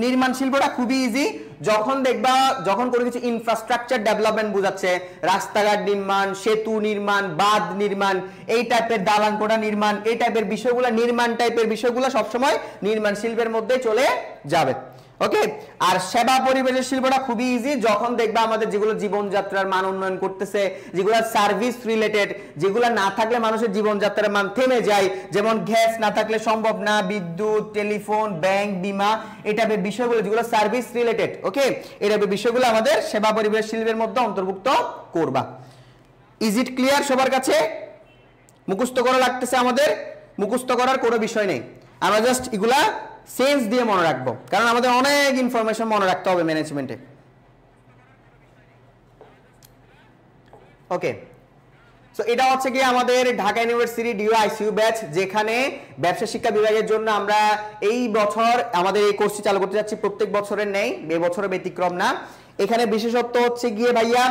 নির্মাণ শিল্পটা খুবই ইজি। যখন দেখবা যখন কোনো কিছু ইনফ্রাস্ট্রাকচার ডেভেলপমেন্ট বোঝাচ্ছে, রাস্তাঘাট নির্মাণ, সেতু নির্মাণ, বাঁধ নির্মাণ, এই টাইপের দালান কোঠা নির্মাণ, এই টাইপের বিষয়গুলো, নির্মাণ টাইপের বিষয়গুলো সবসময় নির্মাণ শিল্পের মধ্যে চলে যাবে। ওকে, আর সেবা পরিবেশের শিল্পটা খুবই ইজি। যখন দেখবা আমাদের যেগুলো জীবনযাত্রার মান উন্নয়ন করতেছে, যেগুলো সার্ভিস রিলেটেড, যেগুলো না থাকলে মানুষের জীবনযাত্রার মান থেমে যায়, যেমন গ্যাস না থাকলে সম্ভব না, বিদ্যুৎ, টেলিফোন, ব্যাংক, বিমা, এই টাইপের বিষয়গুলো যেগুলো সার্ভিস রিলেটেড। ওকে, এই টাইপের বিষয়গুলো আমাদের সেবা পরিবেশ শিল্পের মধ্যে অন্তর্ভুক্ত করবা। ইজ ইট ক্লিয়ার সবার কাছে? মুখস্থ করা লাগতেছে আমাদের? মুখস্থ করার কোনো বিষয় নেই, আমরা জাস্ট এগুলা সেন্স দিয়ে মনে রাখবো, কারণ আমাদের অনেক ইনফরমেশন মনে রাখতে হবে ম্যানেজমেন্টে। ওকে, সো এটা হচ্ছে কি আমাদের ঢাকা ইউনিভার্সিটি ডিও আইসিইউ ব্যাচ, যেখানে ব্যবসা শিক্ষা বিভাগের জন্য আমরা এই বছর আমাদের এই কোর্সটি চালু করতে যাচ্ছি। প্রত্যেক বছরের নেই, এই বছরের ব্যতিক্রম না। এখানে বিশেষত্ব হচ্ছে গিয়ে ভাইয়া,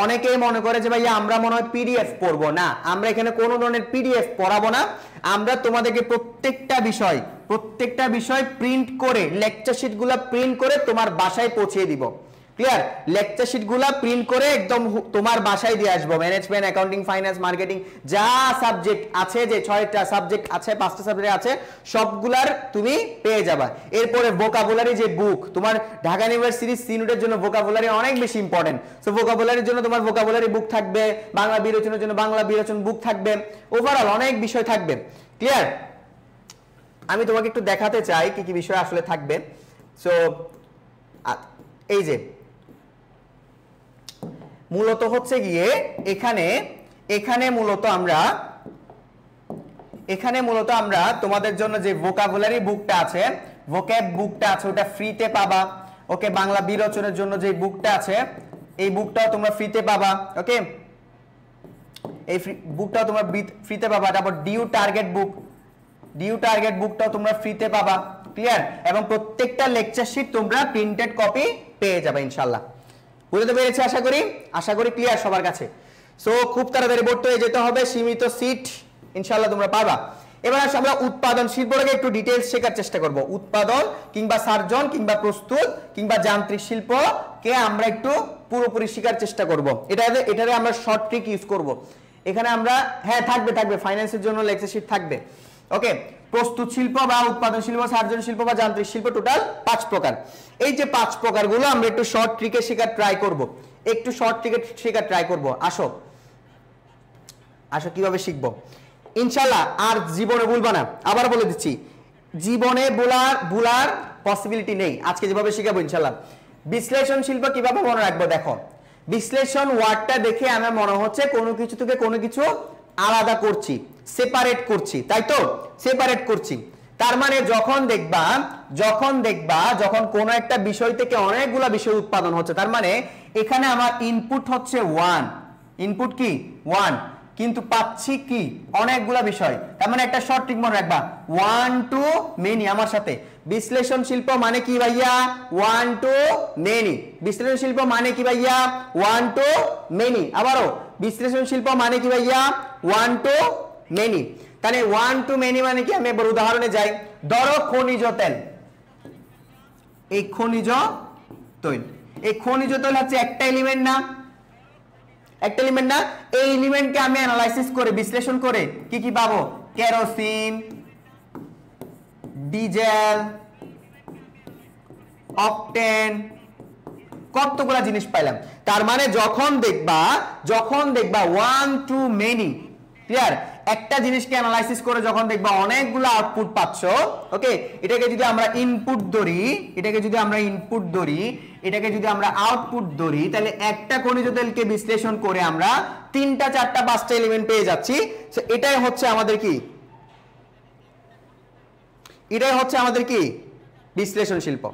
অনেকেই মনে করে যে ভাইয়া আমরা মনে হয় পিডিএফ পড়বো না। আমরা এখানে কোনো ধরনের পিডিএফ পড়াবো না, আমরা তোমাদেরকে প্রত্যেকটা বিষয় প্রিন্ট করে, লেকচার শিটগুলো প্রিন্ট করে তোমার বাসায় পৌঁছে দিব। ক্লিয়ার? লেকচার শিটগুলো প্রিন্ট করে একদম তোমার বাসায় দিয়ে আসবো। ম্যানেজমেন্ট, অ্যাকাউন্টিং, ফাইন্যান্স, মার্কেটিং, যা সাবজেক্ট আছে, যে 6টা সাবজেক্ট আছে, 5টা সাবজেক্ট আছে, সবগুলার তুমি পেয়ে যাবা। এরপরে ভোকাবুলারি যে বুক, তোমার ঢাকা ইউনিভার্সিটি সিনুটের জন্য ভোকাবুলারি অনেক বেশি ইম্পর্টেন্ট। সো ভোকাবুলারির জন্য তোমার ভোকাবুলারি বুক থাকবে, বাংলা বিরোচনের জন্য বাংলা বিরোচন বুক থাকবে, ওভারঅল অনেক বিষয় থাকবে। ক্লিয়ার? আমি তোমাকে একটু দেখাতে চাই কি কি বিষয় আসলে থাকবে। সো এই যে মূলত হচ্ছে গিয়ে এখানে মূলত আমরা এখানে মূলত আমরা তোমাদের জন্য যে ভোকাবুলারি বুকটা আছে, ভোক্যাব বুকটা আছে, ওটা ফ্রিতে পাবা। ওকে, বাংলা বিরোচনের জন্য যে বুকটা আছে এই বুকটাও তোমরা ফ্রিতে পাবা। ওকে, এই বুকটাও তোমরা ফ্রিতে পাবা। তারপর ডিউ টার্গেট বুকটাও তোমরা ফ্রিতে পাবা। ক্লিয়ার? এবং প্রত্যেকটা লেকচার শিট তোমরা প্রিন্টেড কপি পেয়ে যাবে ইনশাআল্লাহ। বুঝতে পেরেছি আশা করি ক্লিয়ার সবার কাছে। সো খুব তাড়াতাড়ি ভর্তি হয়ে যেতে হবে, সীমিত সিট ইনশাআল্লাহ তোমরা পাবা। এবার আসলে আমরা উৎপাদন শিল্পটাকে একটু ডিটেইলস শেখার চেষ্টা করব। উৎপাদন কিংবা সার্জন কিংবা প্রস্তুত কিংবা যান্ত্রিক শিল্পকে আমরা একটু পুরোপুরি শেখার চেষ্টা করব। এটারে আমরা শর্ট ট্রিক ইউজ করব। এখানে আমরা থাকবে ফাইন্যান্সের জন্য লেকচার শিট থাকবে। ওকে, প্রস্তুত শিল্প বা উৎপাদন শিল্প, সার্জন শিল্প বা যান্ত্রিক শিল্প, টোটাল 5 প্রকার। এই যে 5 প্রকারগুলো আমরা একটু শর্ট ট্রিকে শেখার ট্রাই করব। আসো কিভাবে শিখবো ইনশাআল্লাহ। আর জীবনে ভুলবা না, আবার বলে দিচ্ছি, জীবনে ভুলার পসিবিলিটি নেই। আজকে যেভাবে শিখাবো ইনশাআল্লাহ। বিশ্লেষণ শিল্প কিভাবে মনে রাখবো? দেখো, বিশ্লেষণ ওয়ার্ডটা দেখে আমার মনে হচ্ছে কোনো কিছু থেকে কোনো কিছু আলাদা করছি, সেপারেট করছি, তাই তো? সেপারেট করছি। তার মানে যখন দেখবা কোনো একটা বিষয় থেকে অনেকগুলা বিষয় উৎপাদন হচ্ছে, তার মানে এখানে আমার ইনপুট হচ্ছে 1, ইনপুট কি 1, কিন্তু পাচ্ছি কি অনেকগুলা বিষয়। তার মানে একটা শর্ট ট্রিক মনে রাখবা, 1 to many। আমার সাথে, বিশ্লেষণ শিল্প মানে কি ভাইয়া? 1 to many। বিশ্লেষণ শিল্প মানে কি ভাইয়া? 1 to many। আবারও, বিশ্লেষণ শিল্প মানে কি ভাইয়া? 1 to many। তাহলে 1 to many মানে কি? আমি এবার উদাহরণে যাই। ধরো খনিজ তেল, এই খনিজ তেল হচ্ছে একটা এলিমেন্ট না? একটা এলিমেন্ট না? এই এলিমেন্টকে আমি অ্যানালাইসিস করে বিশ্লেষণ করে কি কি পাবো? কেরোসিন, ডিজেল, অকটেন, কতগুলা জিনিস পাইলাম। তার মানে যখন দেখবা 1 to many, ক্লিয়ার? একটা জিনিসকে অ্যানালাইসিস করে যখন দেখবা অনেকগুলো আউটপুট পাচ্ছ, ওকে, এটাকে যদি আমরা ইনপুট ধরি, এটাকে যদি আমরা আউটপুট ধরি, তাহলে একটা খনিজ তেলকে বিশ্লেষণ করে আমরা 3টা 4টা 5টা এলিমেন্ট পেয়ে যাচ্ছি। এটাই হচ্ছে আমাদের কি বিশ্লেষণ শিল্প।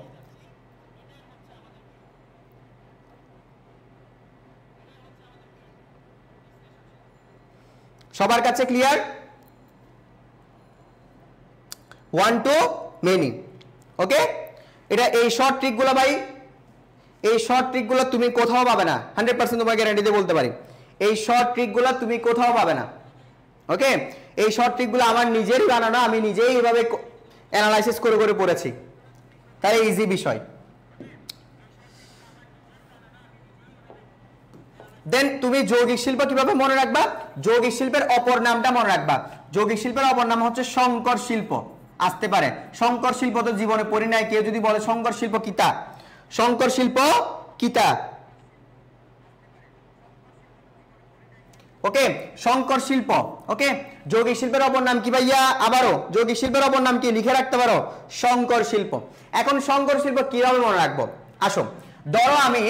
সবার কাছে ক্লিয়ার? 1 to many। ওকে, এটা এই শর্ট ট্রিকগুলো ভাই, এই শর্ট ট্রিকগুলো তুমি কোথাও পাবে না, 100% তোমাকে গ্যারান্টি দিয়ে বলতে পারি। এই শর্ট ট্রিকগুলো তুমি কোথাও পাবে না। ওকে, এই শর্ট ট্রিকগুলো আমার নিজেরই বানানো, আমি নিজেই এভাবে অ্যানালাইসিস করে পড়েছি, তাই ইজি বিষয়। দেন তুমি যৌগিক শিল্প কিভাবে মনে রাখবা? যৌগিক শিল্পের অপর নামটা মনে রাখবা। যৌগিক শিল্পের অপর নাম হচ্ছে সংকর শিল্প। আসতে পারে, সংকর শিল্প তো জীবনে পড়ি নাই। কেউ যদি বলে সংকর শিল্প কিতা, সংকর শিল্প কিতা, ওকে, সংকর শিল্প। ওকে, যৌগিক শিল্পের অপর নাম কি ভাইয়া? আবারও, যৌগিক শিল্পের অপর নাম কি লিখে রাখতে পারো? সংকর শিল্প। এখন সংকর শিল্প কিভাবে মনে রাখবো? আসো, ধরো আমি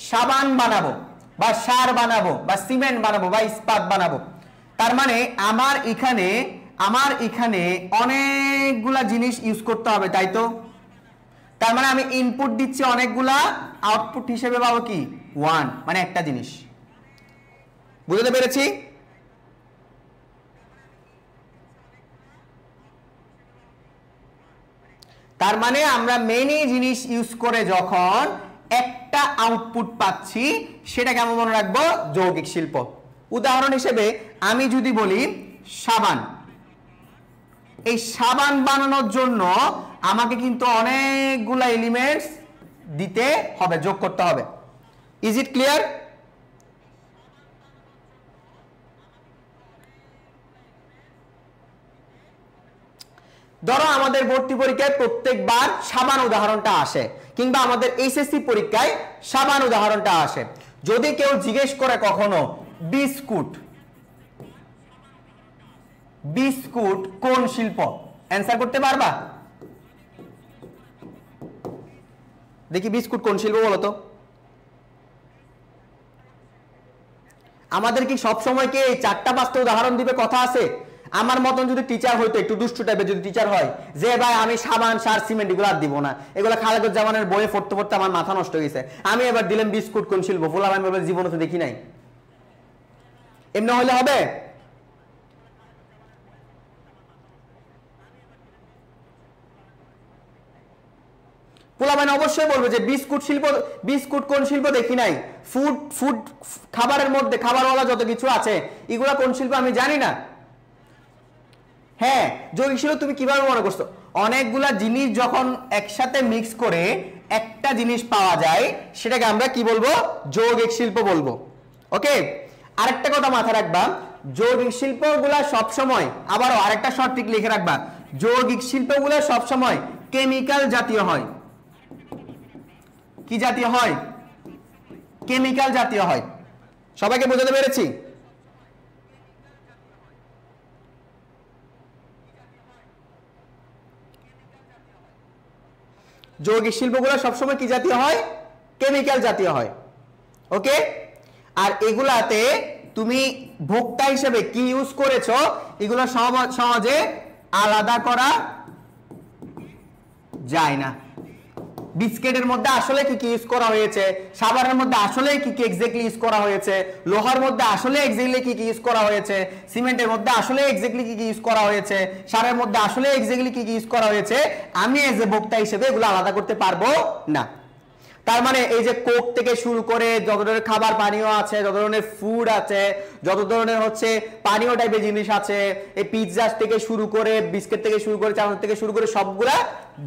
সাবান বানাবো বা সার বানাবো বা সিমেন্ট বানাবো বা ইস্পাত বানাবো। তার মানে আমার এখানে অনেকগুলা জিনিস ইউজ করতে হবে, তাই তো? তার মানে আমি ইনপুট দিচ্ছি অনেকগুলা, আউটপুট হিসেবে পাবো কি 1, মানে একটা জিনিস। বুঝতে পেরেছি? তার মানে আমরা মেনি জিনিস ইউজ করে যখন একটা আউটপুট পাচ্ছি, সেটা কেমন মনে রাখবো? যৌগিক শিল্প। উদাহরণ হিসেবে আমি যদি বলি সাবান, এই সাবান বানানোর জন্য আমাকে কিন্তু অনেকগুলা এলিমেন্টস দিতে হবে, যোগ করতে হবে। Is it clear? ধরো আমাদের ভর্তি পরীক্ষায় প্রত্যেকবার সাবান উদাহরণটা আসে, কিংবা আমাদের এইচএসসি পরীক্ষায় সাবান উদাহরণটা আসে। যদি কেউ জিজ্ঞেস করে কখনো বিস্কুট কোন শিল্প, অ্যান্সার করতে পারবা? দেখি বিস্কুট কোন শিল্প বলো তো? আমাদের কি সব সময় কি 4টা 5টা উদাহরণ দিবে কথা আছে? আমার মতন যদি টিচার হইতো, একটু দুষ্টু টাইপের যদি টিচার হয়, যে ভাই আমি সাবান সার সিমেন্ট এগুলো আর দিব না, এগুলো খালেকুজ্জামানের বইয়ে পড়তে পড়তে আমার মাথা নষ্ট হয়ে গেছে, আমি এবার দিলাম বিস্কুট কোন শিল্প, ফুলাবান বলবে জীবনে তো দেখি নাই, এমনি হলে হবে? পোলাবান অবশ্যই বলবে যে বিস্কুট শিল্প, বিস্কুট কোন শিল্প দেখি নাই, ফুড ফুড খাবারের মধ্যে খাবারওয়ালা যত কিছু আছে এগুলা কোন শিল্প আমি জানি না। হ্যাঁ, যৌগিক শিল্প তুমি কিভাবে মনে করছো? অনেকগুলা জিনিস যখন একসাথে মিক্স করে একটা জিনিস পাওয়া যায় সেটাকে আমরা কি বলবো? যৌগিক শিল্প বলবো। ওকে, আরেকটা কথা মাথায় রাখবা, যৌগিক শিল্পগুলা সবসময়, আবারও আরেকটা শর্ট ট্রিক লিখে রাখবা, যৌগিক শিল্পগুলা সবসময় কেমিক্যাল জাতীয় হয়। কি জাতীয় হয়? কেমিক্যাল জাতীয় হয়। সবাইকে বোঝাতে পেরেছি? যৌগিক শিল্পগুলো সবসময় কি জাতীয় হয়? কেমিক্যাল জাতীয় হয়। ওকে, আর এগুলাতে তুমি ভোক্তা হিসেবে কি ইউজ করেছো এগুলো সহজে আলাদা করা যায় না। বিস্কিটের মধ্যে আসলে কি কি ইউজ করা হয়েছে, সাবানের মধ্যে আসলে কি কি এক্স্যাক্টলি ইউজ করা হয়েছে, লোহার মধ্যে আসলে এক্স্যাক্টলি কি কি ইউজ করা হয়েছে, সিমেন্টের মধ্যে আসলে এক্স্যাক্টলি কি কি ইউজ করা হয়েছে, সারের মধ্যে আসলে এক্স্যাক্টলি কি কি ইউজ করা হয়েছে, আমি এজ এ ভোক্তা হিসেবে এগুলো আলাদা করতে পারবো না। তার মানে এই যে কোক থেকে শুরু করে যত ধরনের খাবার পানীয় আছে, যত ধরনের ফুড আছে, যত ধরনের হচ্ছে পানীয় টাইপের জিনিস আছে, এই পিৎজা থেকে শুরু করে বিস্কিট থেকে শুরু করে চানাচুর থেকে শুরু করে সবগুলা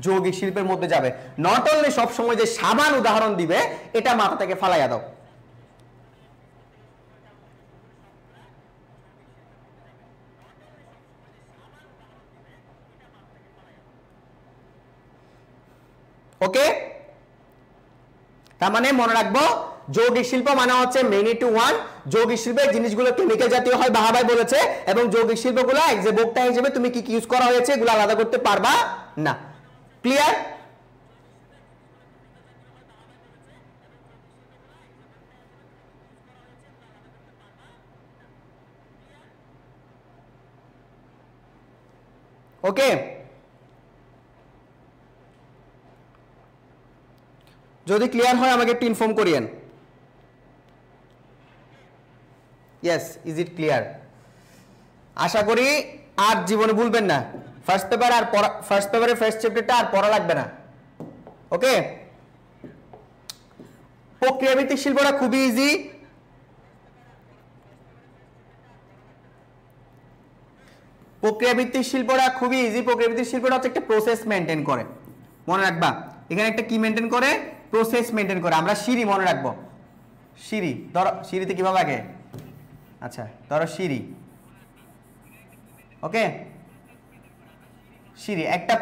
যৌগিক শিল্পের মধ্যে যাবে। নট অনলি সবসময় যে সাবান উদাহরণ দিবে এটা মাথা থেকে ফালাইয়া দাও। ওকে, তার মানে মনে রাখবো যৌগিক শিল্প মানে হচ্ছে মেনি টু ওয়ান, যৌগিক শিল্পের জিনিসগুলো কেমিক্যাল জাতীয় হয়, বাহাবাই বলেছে, এবং যৌগিক শিল্পগুলো যে ভোক্তা হিসেবে তুমি কি কি ইউজ করা হয়েছে এগুলো আলাদা করতে পারবা না। ক্লিয়ার? ওকে, যদি ক্লিয়ার হয় আমাকে একটু ইনফর্ম করিয়েন। Yes, is it clear? আশা করি আর জীবনে ভুলবেন না, ফার্স্ট পেপার আর ফার্স্ট পেপারের ফার্স্ট চ্যাপ্টারটা আর পড়া লাগবে না। ওকে, প্রক্রিয়াভিত্তিক শিল্পটা খুবই ইজি। প্রক্রিয়াভিত্তিক শিল্পটা খুবই ইজি। প্রক্রিয়াভিত্তিক শিল্পটা হচ্ছে একটা প্রসেস মেনটেন করে, মনে রাখবা। এখানে একটা কি মেনটেন করে? প্রসেস মেনটেন করে। আমরা সিঁড়ি মনে রাখবো, সিঁড়ি ধরো, সিঁড়িতে কিভাবে আগে, আচ্ছা ধরো সিঁড়ি, ওকে, সিঁড়ি একটা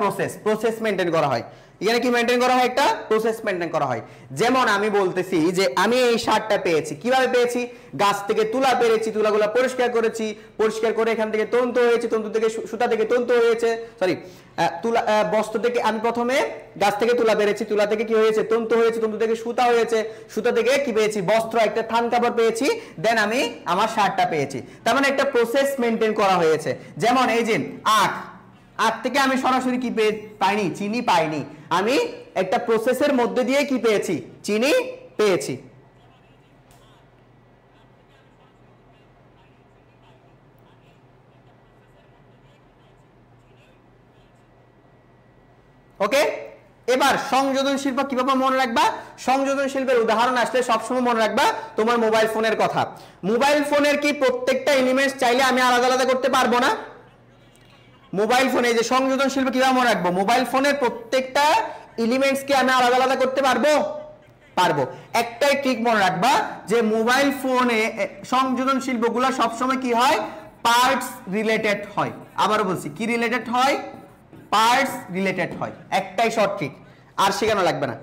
প্রসেস মেনটেন করা হয়। এখানে কি মেনটেন করা হয়? একটা প্রসেস মেনটেন করা হয়। যেমন আমি বলতেছি যে আমি এই শার্টটা পেয়েছি, কিভাবে পেয়েছি? গাছ থেকে তুলা পেরেছি, তুলাগুলো পরিষ্কার করেছি, পরিষ্কার করে এখান থেকে তন্তু হয়েছে, তন্তু থেকে সুতা থেকে তন্তু হয়েছে, সরি তুলা বস্ত্র থেকে আমি প্রথমে গাছ থেকে তুলা পেরেছি, তুলা থেকে কি হয়েছে? তন্তু হয়েছে, তন্তু থেকে সুতা হয়েছে, সুতা থেকে কি পেয়েছি? বস্ত্র, একটা থান কাপড় পেয়েছি, দেন আমি আমার শার্টটা পেয়েছি। তার মানে একটা প্রসেস মেনটেন করা হয়েছে। যেমন এই যে আখ থেকে আমি সরাসরি কি পাইনি? চিনি পাইনি, আমি একটা প্রসেসের মধ্যে দিয়ে কি পেয়েছি? চিনি পেয়েছি। ওকে, এবার সংযোজন শিল্প কিভাবে মনে রাখবা? সংযোজন শিল্পের উদাহরণ আসলে সবসময় মনে রাখবা তোমার মোবাইল ফোনের কথা। মোবাইল ফোনের কি প্রত্যেকটা এলিমেন্টস চাইলে আমি আলাদা আলাদা করতে পারবো না? মোবাইল ফোনে যে সংযোজন শিল্প কিভাবে মনে রাখবো? মোবাইল ফোনের প্রত্যেকটা এলিমেন্টস কে আমি আলাদা আলাদা করতে পারবো? পারবো। একটাই ট্রিক মনে রাখবা যে মোবাইল ফোনে সংযোজন শিল্পগুলো সবসময় কি হয়? পার্টস রিলেটেড হয়। আবারও বলছি, কি রিলেটেড হয়? পার্টস রিলেটেড হয়। একটাই শর্ট ট্রিক, আর শেখানো লাগবে না।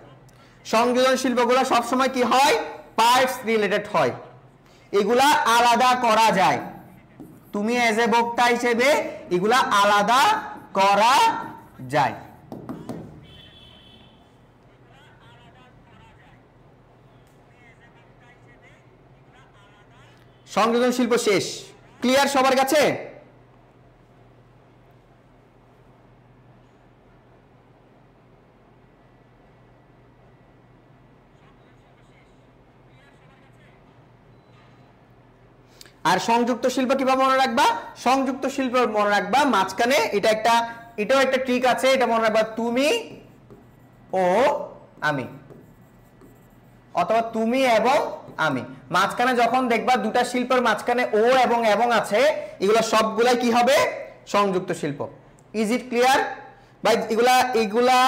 সংযোজন শিল্পগুলো সবসময় কি হয়? পার্টস রিলেটেড হয়। এগুলা আলাদা করা যায়, তুমি এজ এ বক্তা হিসেবে এগুলা আলাদা করা যায়। সংযোজন শিল্প শেষ। ক্লিয়ার সবার কাছে? আর সংযুক্ত শিল্প কিভাবে মনে রাখবা, সংযুক্ত শিল্প মনে রাখবা মাঝখানে এটাও একটা ট্রিক আছে, এটা মনে রাখবা তুমি ও আমি অথবা তুমি এবং আমি, মাঝখানে যখন দেখবা দুটা শিল্পের মাঝখানে ও এবং আছে, এগুলো সবগুলাই কি হবে, সংযুক্ত শিল্প। ইজ ইট ক্লিয়ার ভাই? এগুলা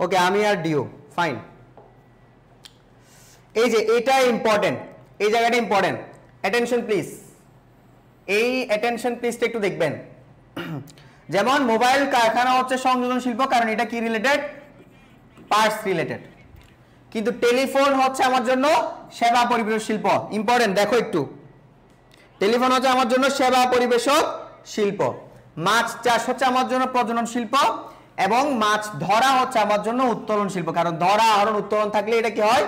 ওকে, আমি আর ডিও ফাইন। এই যে এটা ইম্পর্টেন্ট, এই জায়গাটা ইম্পর্টেন্ট, অ্যাটেনশন প্লিজ, এই অ্যাটেনশন প্লিজটা একটু দেখবেন। যেমন মোবাইল কারখানা হচ্ছে সংযোজন শিল্প, কারণ এটা কি রিলেটেড, পার্টস রিলেটেড। কিন্তু টেলিফোন হচ্ছে আমার জন্য সেবা পরিবেশক শিল্প, ইম্পর্টেন্ট, দেখো একটু, টেলিফোন হচ্ছে আমার জন্য সেবা পরিবেশক শিল্প। মাছ চাষ হচ্ছে আমার জন্য প্রজনন শিল্প, এবং মাছ ধরা হচ্ছে আমার জন্য উত্তোলন শিল্প, কারণ ধরা আহরণ উত্তোলন থাকলে এটা কি হয়,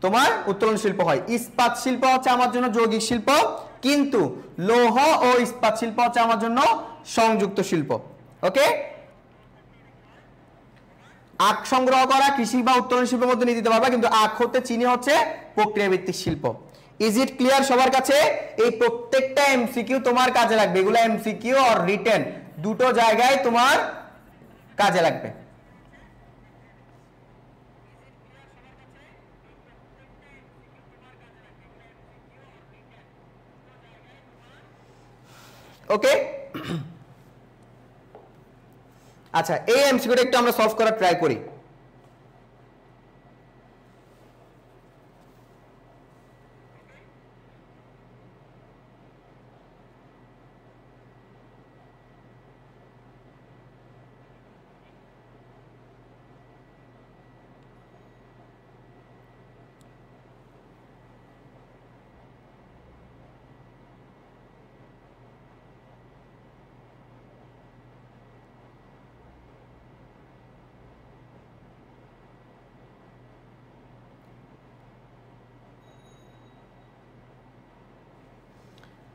তোমার উত্তোলন শিল্প হয়। ইস্পাত শিল্প হচ্ছে আমার জন্য যৌগিক শিল্প, কিন্তু লৌহ ও ইস্পাত শিল্প হচ্ছে আমার জন্য সংযুক্ত শিল্প। ওকে, আখ সংগ্রহ করা কৃষি বা উত্তোলন শিল্পের মধ্যে নিয়ে দিতে পারবা, কিন্তু আখ হতে চিনি হচ্ছে প্রক্রিয়া ভিত্তিক শিল্প। ইজ ইট ক্লিয়ার সবার কাছে? এই প্রত্যেকটা এমসিকিউ তোমার কাজে লাগবে, এগুলো এমসিকিউ আর রিটেন দুটো জায়গায় তোমার কাজে লাগবে। ওকে, আচ্ছা এই এমসিকিউটা একটু আমরা সলভ করার ট্রাই করি।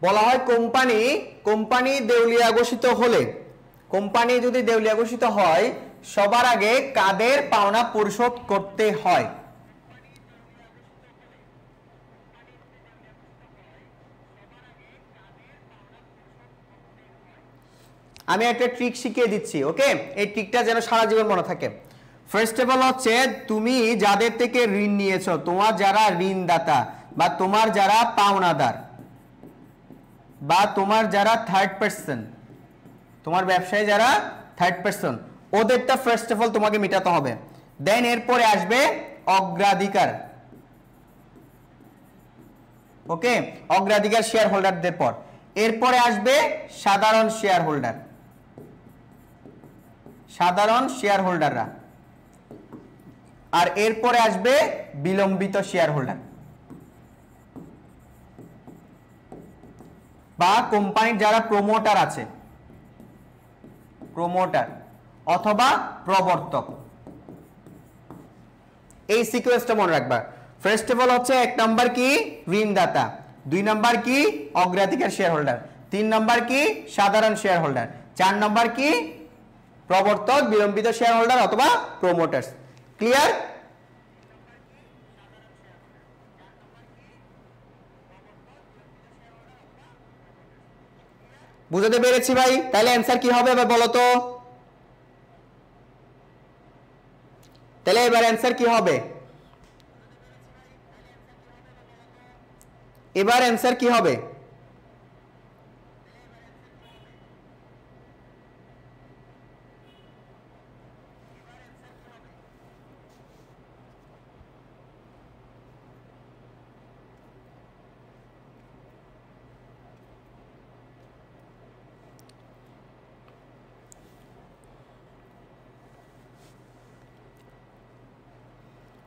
বলা হয় কোম্পানি দেউলিয়া ঘোষিত হলে, কোম্পানি যদি দেউলিয়া ঘোষিত হয় সবার আগে কাদের পাওনা পরিশোধ করতে হয়? আমি একটা ট্রিক শিখিয়ে দিচ্ছি, ওকে, এই ট্রিকটা যেন সারা জীবন মনে থাকে। ফার্স্ট অফ অল হচ্ছে তুমি যাদের থেকে ঋণ নিয়েছো, তোমার যারা ঋণদাতা বা তোমার যারা পাওনাদার বা তোমার যারা থার্ড পার্সন, তোমার ব্যবসায়ী যারা থার্ড পার্সন, ওদেরটা ফার্স্ট অফ অল তোমাকে মেটাতে হবে। দেন এরপরে আসবে অগ্রাধিকার, ওকে, অগ্রাধিকার শেয়ার হোল্ডারদের পর। এরপরে আসবে সাধারণ শেয়ার হোল্ডার, সাধারণ শেয়ার হোল্ডাররা, আর এরপরে আসবে বিলম্বিত শেয়ার হোল্ডার বা কোম্পানির যারা প্রমোটার আছে, প্রমোটার অথবা প্রবর্তক। এই সিকোয়েন্সটা মনে রাখবা। ফার্স্ট অফ অল হচ্ছে এক নাম্বার কি ঋণদাতা, দুই নাম্বার কি অগ্রাধিকার শেয়ার হোল্ডার, তিন নাম্বার কি সাধারণ শেয়ার হোল্ডার, চার নাম্বার কি প্রবর্তক, বিলম্বিত শেয়ার হোল্ডার অথবা প্রমোটার্স। ক্লিয়ার? বুঝাতে পেরেছি ভাই? তাহলে অ্যান্সার কি হবে এবার বলো তো, তাহলে এবার অ্যান্সার কি হবে, এবার অ্যান্সার কি হবে?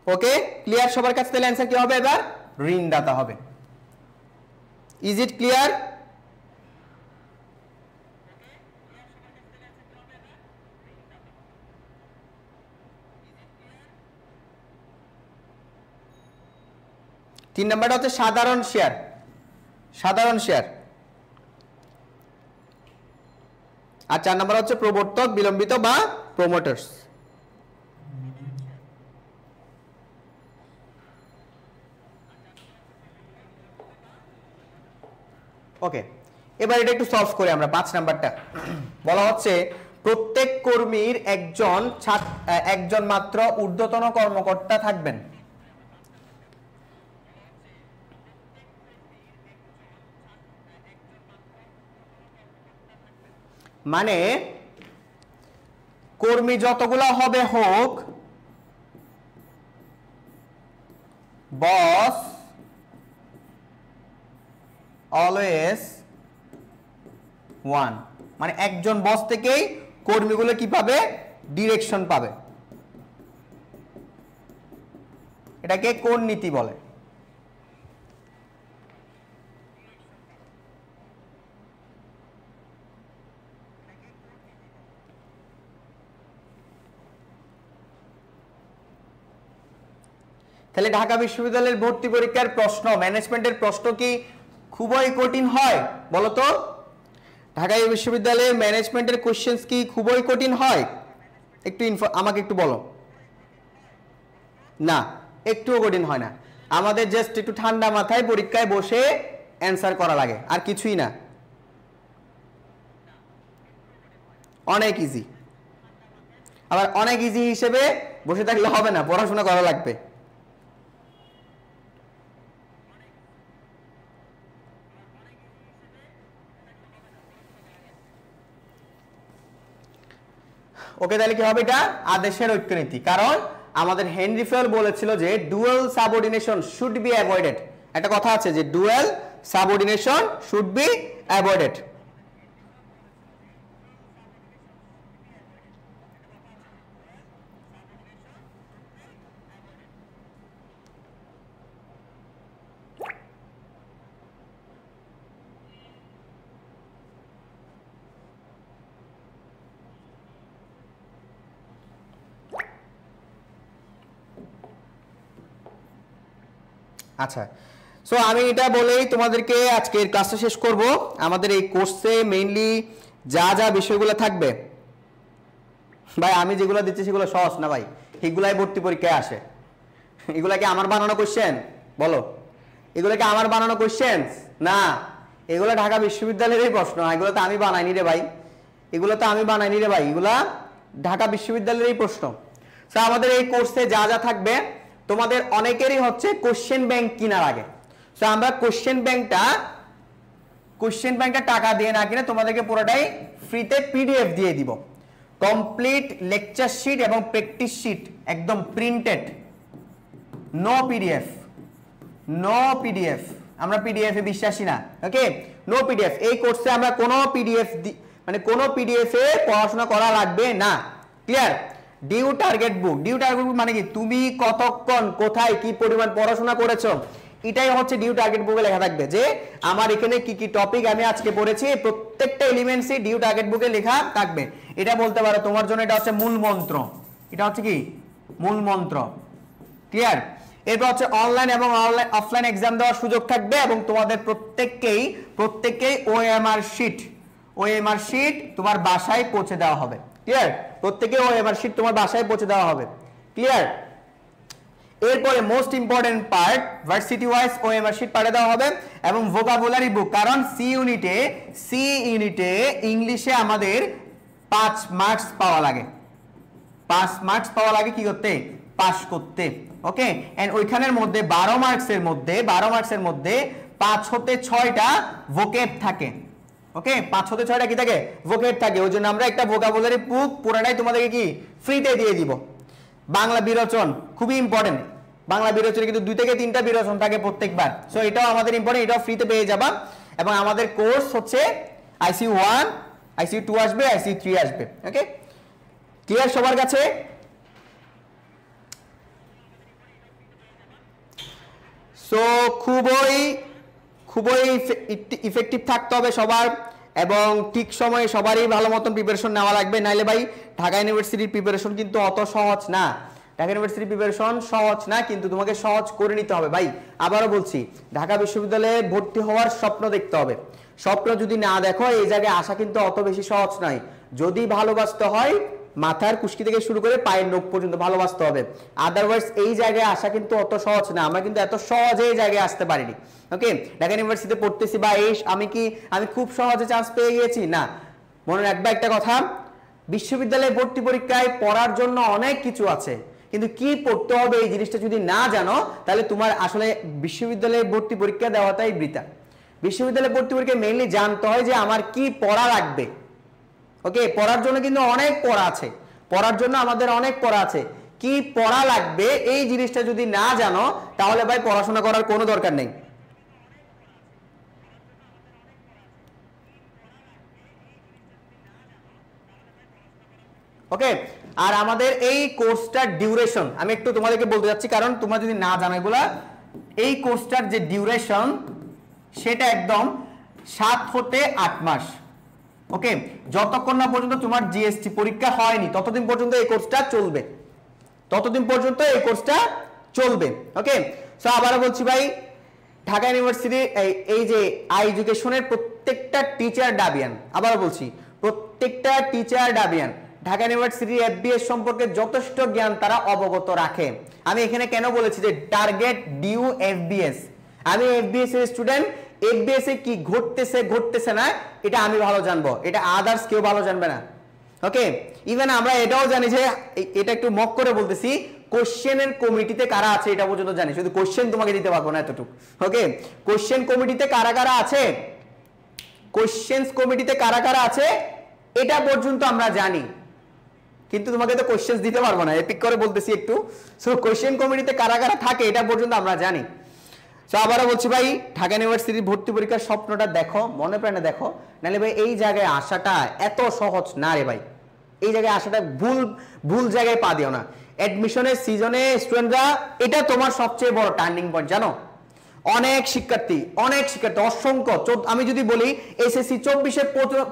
ওকে, ক্লিয়ার সবার কাছে? তাহলে অ্যান্সার কি হবে এবার? ঋণদাতা হবে। Is it clear? তিন নাম্বারটা হচ্ছে সাধারণ শেয়ার, সাধারণ শেয়ার। আর 4 নাম্বার হচ্ছে প্রবর্তক, বিলম্বিত বা প্রমোটার্স। ওকে, এবার এটা একটু সলভ করি আমরা। 5 নাম্বারটা বলা হচ্ছে প্রত্যেক কর্মীর একজন মাত্র ঊর্ধ্বতন কর্মকর্তা থাকবেন। মানে কর্মী যতগুলো হবে হোক, বস অলওয়েজ ওয়ান, মানে একজন বস থেকেই কর্মীগুলো কি পাবে? ডিরেকশন পাবে। এটাকে কোন নীতি বলে? তাহলে ঢাকা বিশ্ববিদ্যালয়ের ভর্তি পরীক্ষার প্রশ্ন, ম্যানেজমেন্টের প্রশ্ন কি খুবই কঠিন হয় বলো তো? ঢাকা বিশ্ববিদ্যালয়ের ম্যানেজমেন্টের কোশ্চেন্স কি খুবই কঠিন হয়? একটু আমাকে একটু বলো। না, একটুও কঠিন হয় না। আমাদের জাস্ট একটু ঠান্ডা মাথায় পরীক্ষায় বসে অ্যান্সার করা লাগে, আর কিছুই না। অনেক ইজি। আবার অনেক ইজি হিসেবে বসে থাকলে হবে না, পড়াশোনা করা লাগবে। ওকে, তাহলে কি হবে? এটা আদেশের ঐক্যনীতি। কারণ আমাদের হেনরি ফেল বলেছিল যে ডুয়াল সাবঅর্ডিনেশন শুড বি অ্যাভয়েডেড। একটা কথা আছে যে ডুয়াল সাবঅর্ডিনেশন শুড বি অ্যাভয়েডেড। আচ্ছা, সো আমি এটা বলেই তোমাদেরকে আজকের ক্লাসটা শেষ করব। আমাদের এই কোর্সে মেইনলি যা যা বিষয়গুলো থাকবে, ভাই আমি যেগুলো দিচ্ছি সেগুলো সহজ না ভাই, এগুলাই ভর্তি পরীক্ষায় আসে। এগুলা কি আমার বানানো কোশ্চেন? বলো, এগুলো কি আমার বানানো কোশ্চেন? না, এগুলো ঢাকা বিশ্ববিদ্যালয়েরই প্রশ্ন। এগুলো তো আমি বানাইনি রে ভাই, এগুলো তো আমি বানাইনি রে ভাই, এগুলা ঢাকা বিশ্ববিদ্যালয়েরই প্রশ্ন। সো আমাদের এই কোর্সে যা যা থাকবে, তোমাদের অনেকেরই হচ্ছে কোশ্চেন ব্যাংক কেনার আগে। সো আমরা কোশ্চেন ব্যাংকটা টাকা দিয়ে না কিনে তোমাদেরকে পুরোটাই ফ্রিতে পিডিএফ দিয়ে দিব। কমপ্লিট লেকচার শিট এবং প্র্যাকটিস শিট একদম printed, no PDF, no PDF. আমরা পিডিএফ এ বিশ্বাসী না। Okay, no PDF. এই কোর্সে আমরা কোনো পিডিএফ মানে কোনো পিডিএফ এ পড়াশোনা করা লাগবে না। Clear? DU target book. DU target book মানে কি? তুমি কতক্ষণ কোথায় কি পরিমাণ পড়াশোনা করেছো, এটাই হচ্ছে ডিউ টার্গেট বুকে লেখা থাকবে। যে আমার এখানে কি কি টপিক আমি আজকে পড়েছি, প্রত্যেকটা এলিমেন্টসই ডিউ টার্গেট বুকে লেখা থাকবে। এটা বলতে পারো তোমার জন্য এটা হচ্ছে মূল মন্ত্র। এটা হচ্ছে কি? মূল মন্ত্র। ক্লিয়ার? এরপর হচ্ছে অনলাইন এবং অফলাইন এক্সাম দেওয়ার সুযোগ থাকবে এবং তোমাদের প্রত্যেককেই ওএমআর শিট তোমার বাসায় পৌঁছে দেওয়া হবে। ক্লিয়ার? প্রত্যেকে ওএমআর শিট তোমার বাসায় পৌঁছে দেওয়া হবে। ক্লিয়ার? এরপরে most important part, varsity wise OMR sheet পাঠিয়ে দেওয়া হবে এবং ভোকাবুলারি বুক। কারণ সি ইউনিটে ইংলিশে আমাদের 5 মার্কস পাওয়া লাগে। 5 মার্কস পাওয়া লাগে কি করতে? পাস করতে। ওকে, এন্ড ওইখানের মধ্যে 12 মার্কসের মধ্যে 5 হতে 6টা ভোকেব থাকে। ওকে, 5 হতে 6টা কি থাকে? ভোকেব থাকে। ওই জন্য আমরা একটা ভোকাবুলারি বুক পুরোটাই তোমাদেরকে কি ফ্রিতে দিয়ে দিব। বাংলা বিরোচন খুবই ইম্পর্টেন্ট। বাংলা বিরোচনে কিন্তু 2 থেকে 3টা বিরোচন থাকে প্রত্যেকবার। সো এটাও আমাদের ইম্পর্টেন্ট, এটাও ফ্রিতে পেয়ে যাবা। এবং আমাদের কোর্স হচ্ছে আইসিইউ 1, আইসিইউ 2 আসবে, আইসিইউ 3 আসবে। ওকে, ক্লিয়ার সবার কাছে? সো খুবই ইফেক্টিভ থাকতে হবে সবার এবং ঠিক সময়ে সবারই ভালো মতন প্রিপারেশন নেওয়া লাগবে। নাইলে ভাই ঢাকা ইউনিভার্সিটির প্রিপারেশন কিন্তু অত সহজ না। ঢাকা ইউনিভার্সিটি প্রিপারেশন সহজ না, কিন্তু তোমাকে সহজ করে নিতে হবে ভাই। আবারও বলছি, ঢাকা বিশ্ববিদ্যালয়ে ভর্তি হওয়ার স্বপ্ন দেখতে হবে। স্বপ্ন যদি না দেখো এই জায়গায় আসা কিন্তু অত বেশি সহজ নয়। যদি ভালোবাসতে হয় মাথার কুশকি থেকে শুরু করে পায়ের নখ পর্যন্ত ভালোবাসতে হবে, আদারওয়াইজ এই জায়গায় আসা কিন্তু অত সহজ না। আমরা কিন্তু এত সহজে এই জায়গায় আসতে পারিনি। ওকে, ঢাকা ইউনিভার্সিটিতে পড়তেছি বা আমি খুব সহজে চান্স পেয়ে গিয়েছি না। মনে রাখবা একটা কথা, বিশ্ববিদ্যালয়ে ভর্তি পরীক্ষায় পড়ার জন্য অনেক কিছু আছে, কিন্তু কি পড়তে হবে এই জিনিসটা যদি না জানো তাহলে তোমার আসলে বিশ্ববিদ্যালয়ে ভর্তি পরীক্ষা দেওয়াটাই বৃথা। বিশ্ববিদ্যালয়ে ভর্তি পরীক্ষা মেইনলি জানতে হয় যে আমার কি পড়া লাগবে। ওকে, পড়ার জন্য কিন্তু অনেক পড়া আছে, পড়ার জন্য আমাদের অনেক পড়া আছে। কি পড়া লাগবে এই জিনিসটা যদি না জানো তাহলে ভাই পড়াশোনা করার কোনো দরকার নেই। ওকে, আর আমাদের এই কোর্সটার ডিউরেশন আমি একটু তোমাদেরকে বলতে যাচ্ছি, কারণ তোমরা যদি না জানো এগুলা, এই কোর্সটার যে ডিউরেশন সেটা একদম 7 হতে 8 মাস। ওকে, যতক্ষণ না পর্যন্ত তোমার জিএসটি পরীক্ষা হয়নি ততদিন পর্যন্ত এই কোর্সটা চলবে, ততদিন পর্যন্ত এই কোর্সটা চলবে। ওকে, সো আবারও বলছি ভাই, ঢাকা ইউনিভার্সিটির এই যে আই এডুকেশনের প্রত্যেকটা টিচার ডাবিয়ান, আবারও বলছি প্রত্যেকটা টিচার ডাবিয়ান ঢাকা ইউনিভার্সিটি এফবিএস সম্পর্কে যথেষ্ট জ্ঞান তারা অবগত রাখে। আমি এখানে কেন বলেছি যে টার্গেট ডিউ এফবিএস, আমি এফবিএস এর স্টুডেন্ট, এফবিএস এ কি ঘটতেছে না এটা আমি ভালো জানবো, এটা আদার্স কেউ ভালো জানবে না। ওকে, ইভেন আমরা এটাও জানি যে, এটা একটু মক করে বলতেছি, কোশ্চেনের কমিটিতে কারা আছে এটা পর্যন্ত জানি, শুধু কোশ্চেন তোমাকে দিতে পারবো না এতটুকু। ওকে, কোশ্চেন কমিটিতে কারা কারা আছে, কোশ্চেন কমিটিতে কারা কারা আছে এটা পর্যন্ত আমরা জানি, কিন্তু তোমাকে তো কোশ্চেন দিতে পারবো না, এপিক করে বলতেছি একটু। সো কোশ্চেন কমিটিতে কারা কারা থাকে এটা পর্যন্ত আমরা জানি। সো আবারও বলছি ভাই, ঢাকা ইউনিভার্সিটির ভর্তি পরীক্ষার স্বপ্নটা দেখো, মনে প্রাণে দেখো, নাহলে ভাই এই জায়গায় আসাটা এত সহজ না রে ভাই। এই জায়গায় আসাটা ভুল জায়গায় পা দিও না। অ্যাডমিশনের সিজনে স্টুডেন্টরা, এটা তোমার সবচেয়ে বড় টার্নিং পয়েন্ট জানো। অনেক শিক্ষার্থী অসংখ্য, আমি যদি বলি এসএসসি 24-এ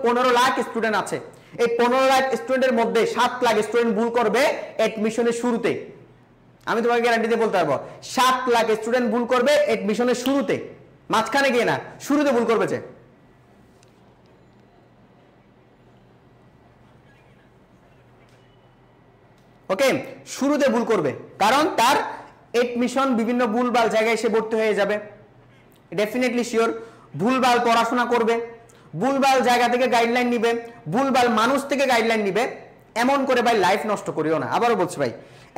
15 লাখ স্টুডেন্ট আছে, এই 15 লাখ স্টুডেন্টের মধ্যে 7 লাখ স্টুডেন্ট ভুল করবে অ্যাডমিশনের শুরুতে। আমি তোমাকে গ্যারান্টি দিয়ে বলতে পারবো 7 লাখ স্টুডেন্ট ভুল করবে অ্যাডমিশনের শুরুতে, মাঝখানে গিয়ে না, শুরুতে ভুল করবে। যে ওকে, শুরুতে ভুল করবে, কারণ তার এডমিশন বিভিন্ন ভুলভাল জায়গায় এসে ভর্তি হয়ে যাবে, ডেফিনেটলি শিওর। ভুলভাল পড়াশোনা করবে, ভুলভাল জায়গা থেকে গাইডলাইন নিবে, ভুলভাল মানুষ থেকে গাইডলাইন নিবে। এমন করে ভাই লাইফ নষ্ট করিও না। আবারও বলছি ভাই,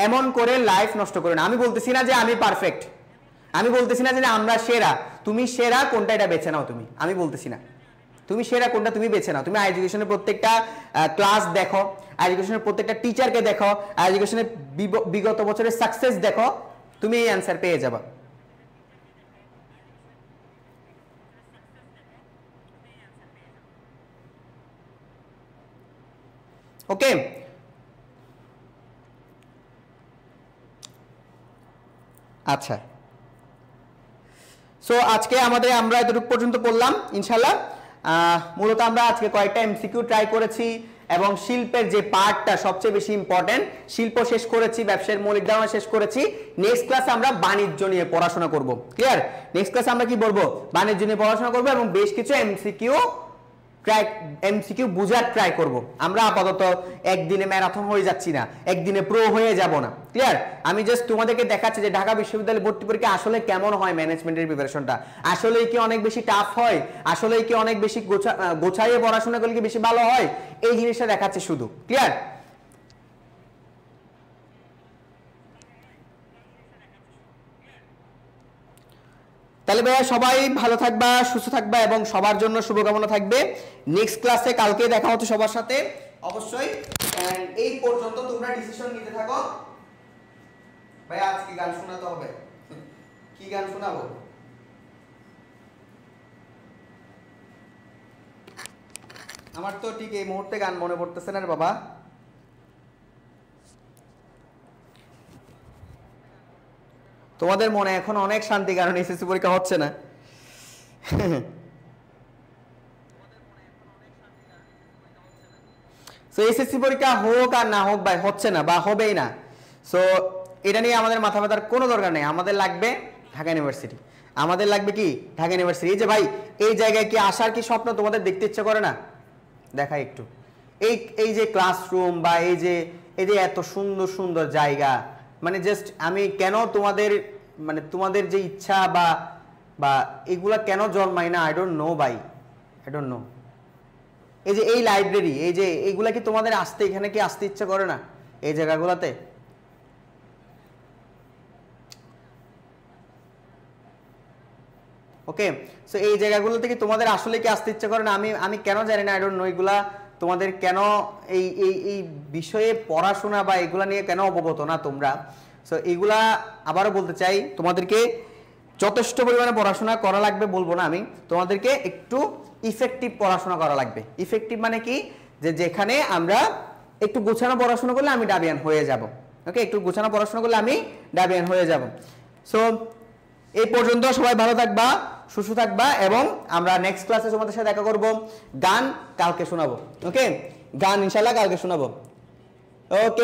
এমন করে লাইফ নষ্ট করিও না। আমি বলতেছি না যে আমি পারফেক্ট, আমি বলতেছি না যে আমরা সেরা, তুমি সেরা কোনটা এটা বেছে নাও তুমি, আমি বলতেছি না তুমি সেরা কোনটা তুমি বেছে নাও। তুমি এডুকেশনের প্রত্যেকটা ক্লাস দেখো, এডুকেশনের প্রত্যেকটা টিচারকে দেখো, এডুকেশনের বিগত বছরের সাকসেস দেখো, তুমি এই অ্যান্সার পেয়ে যাবা। ওকে, আচ্ছা, সো আজকে আমরা এতটুকু পর্যন্ত পড়লাম ইনশাল্লাহ। মূলত আমরা আজকে কয়েকটা এমসিকিউ ট্রাই করেছি এবং শিল্পের যে পার্টটা সবচেয়ে বেশি ইম্পর্টেন্ট, শিল্প শেষ করেছি, ব্যবসায়ের মৌলিক ধারণা শেষ করেছি। নেক্সট ক্লাসে আমরা বাণিজ্য নিয়ে পড়াশোনা করব। ক্লিয়ার? নেক্সট ক্লাসে আমরা কি বলবো, বাণিজ্য নিয়ে পড়াশোনা করবো এবং বেশ কিছু এমসিকিউ বুঝার ট্রাই করব। আমরা আপাতত একদিনে ম্যারাথন হয়ে যাচ্ছি না, একদিনে প্রো হয়ে যাব না। ক্লিয়ার? আমি জাস্ট তোমাদেরকে দেখাচ্ছি যে ঢাকা বিশ্ববিদ্যালয়ে ভর্তি পরীক্ষা আসলে কেমন হয়, ম্যানেজমেন্টের প্রিপারেশনটা আসলেই কি অনেক বেশি টাফ হয়, আসলেই কি অনেক বেশি গোছাইয়ে পড়াশোনা করলে কি বেশি ভালো হয়, এই জিনিসটা দেখাচ্ছে শুধু। ক্লিয়ার? তাহলে ভাইয়া সবাই ভালো থাকবা, সুস্থ থাকবা এবং সবার জন্য শুভকামনা থাকবে। নেক্সট ক্লাসে কালকে দেখা হচ্ছে সবার সাথে অবশ্যই। এই পর্যন্ত তোমরা ডিসিশন নিতে থাকো। ভাই আজকে গান শোনাতে হবে, কি গান শোনাবো? আমার তো ঠিক এই মুহূর্তে গান মনে পড়তেছে না রে বাবা। তোমাদের মনে এখন অনেক শান্তি, কারণ এসএসসি পরীক্ষা হচ্ছে না। তো এসএসসি পরীক্ষা হোক আর না হোক ভাই, হচ্ছে না বা হবেই না। সো এটা নিয়ে আমাদের মাথা ব্যথার কোনো দরকার নেই, আমাদের লাগবে ঢাকা ইউনিভার্সিটি, আমাদের লাগবে কি ঢাকা ইউনিভার্সিটি। এই যে ভাই এই জায়গায় কি আসার কি স্বপ্ন তোমাদের দেখতে ইচ্ছে করে না? দেখাই একটু এই যে ক্লাসরুম বা এই যে এত সুন্দর সুন্দর জায়গা, মানে জাস্ট আমি কেন তোমাদের মানে তোমাদের যে ইচ্ছা বা বা এগুলা কেন জন্মাই না, আই ডোন্ট নো ভাই, আই ডোন্ট নো। এই যে এই লাইব্রেরি, এই যে এইগুলা কি তোমাদের আসতে, এখানে কি আসতে ইচ্ছা করে না এই জায়গাগুলোতে? ওকে, সো এই জায়গাগুলোতে কি তোমাদের আসলে কি আসতে ইচ্ছা করে না? আমি কেন জানি না, আই ডোন্ট নো এগুলা তোমাদের কেন এই এই এই বিষয়ে পড়াশোনা বা এগুলা নিয়ে কেন অবগত না তোমরা। সো এগুলা আবারও বলতে চাই, তোমাদেরকে যথেষ্ট পরিমাণে পড়াশোনা করা লাগবে বলবো না আমি, তোমাদেরকে একটু ইফেক্টিভ পড়াশোনা করা লাগবে। ইফেক্টিভ মানে কি, যে যেখানে আমরা একটু গোছানো পড়াশোনা করলে আমি ডাবিয়ান হয়ে যাব। ওকে, একটু গোছানো পড়াশোনা করলে আমি ডাবিয়ান হয়ে যাব। সো এই পর্যন্ত, সবাই ভালো থাকবা, সুস্থ থাকবা, এবং আমরা নেক্সট ক্লাসে তোমাদের সাথে দেখা করব। গান কালকে শোনাবো, ওকে, গান ইনশাল্লাহ কালকে শোনাবো। ওকে।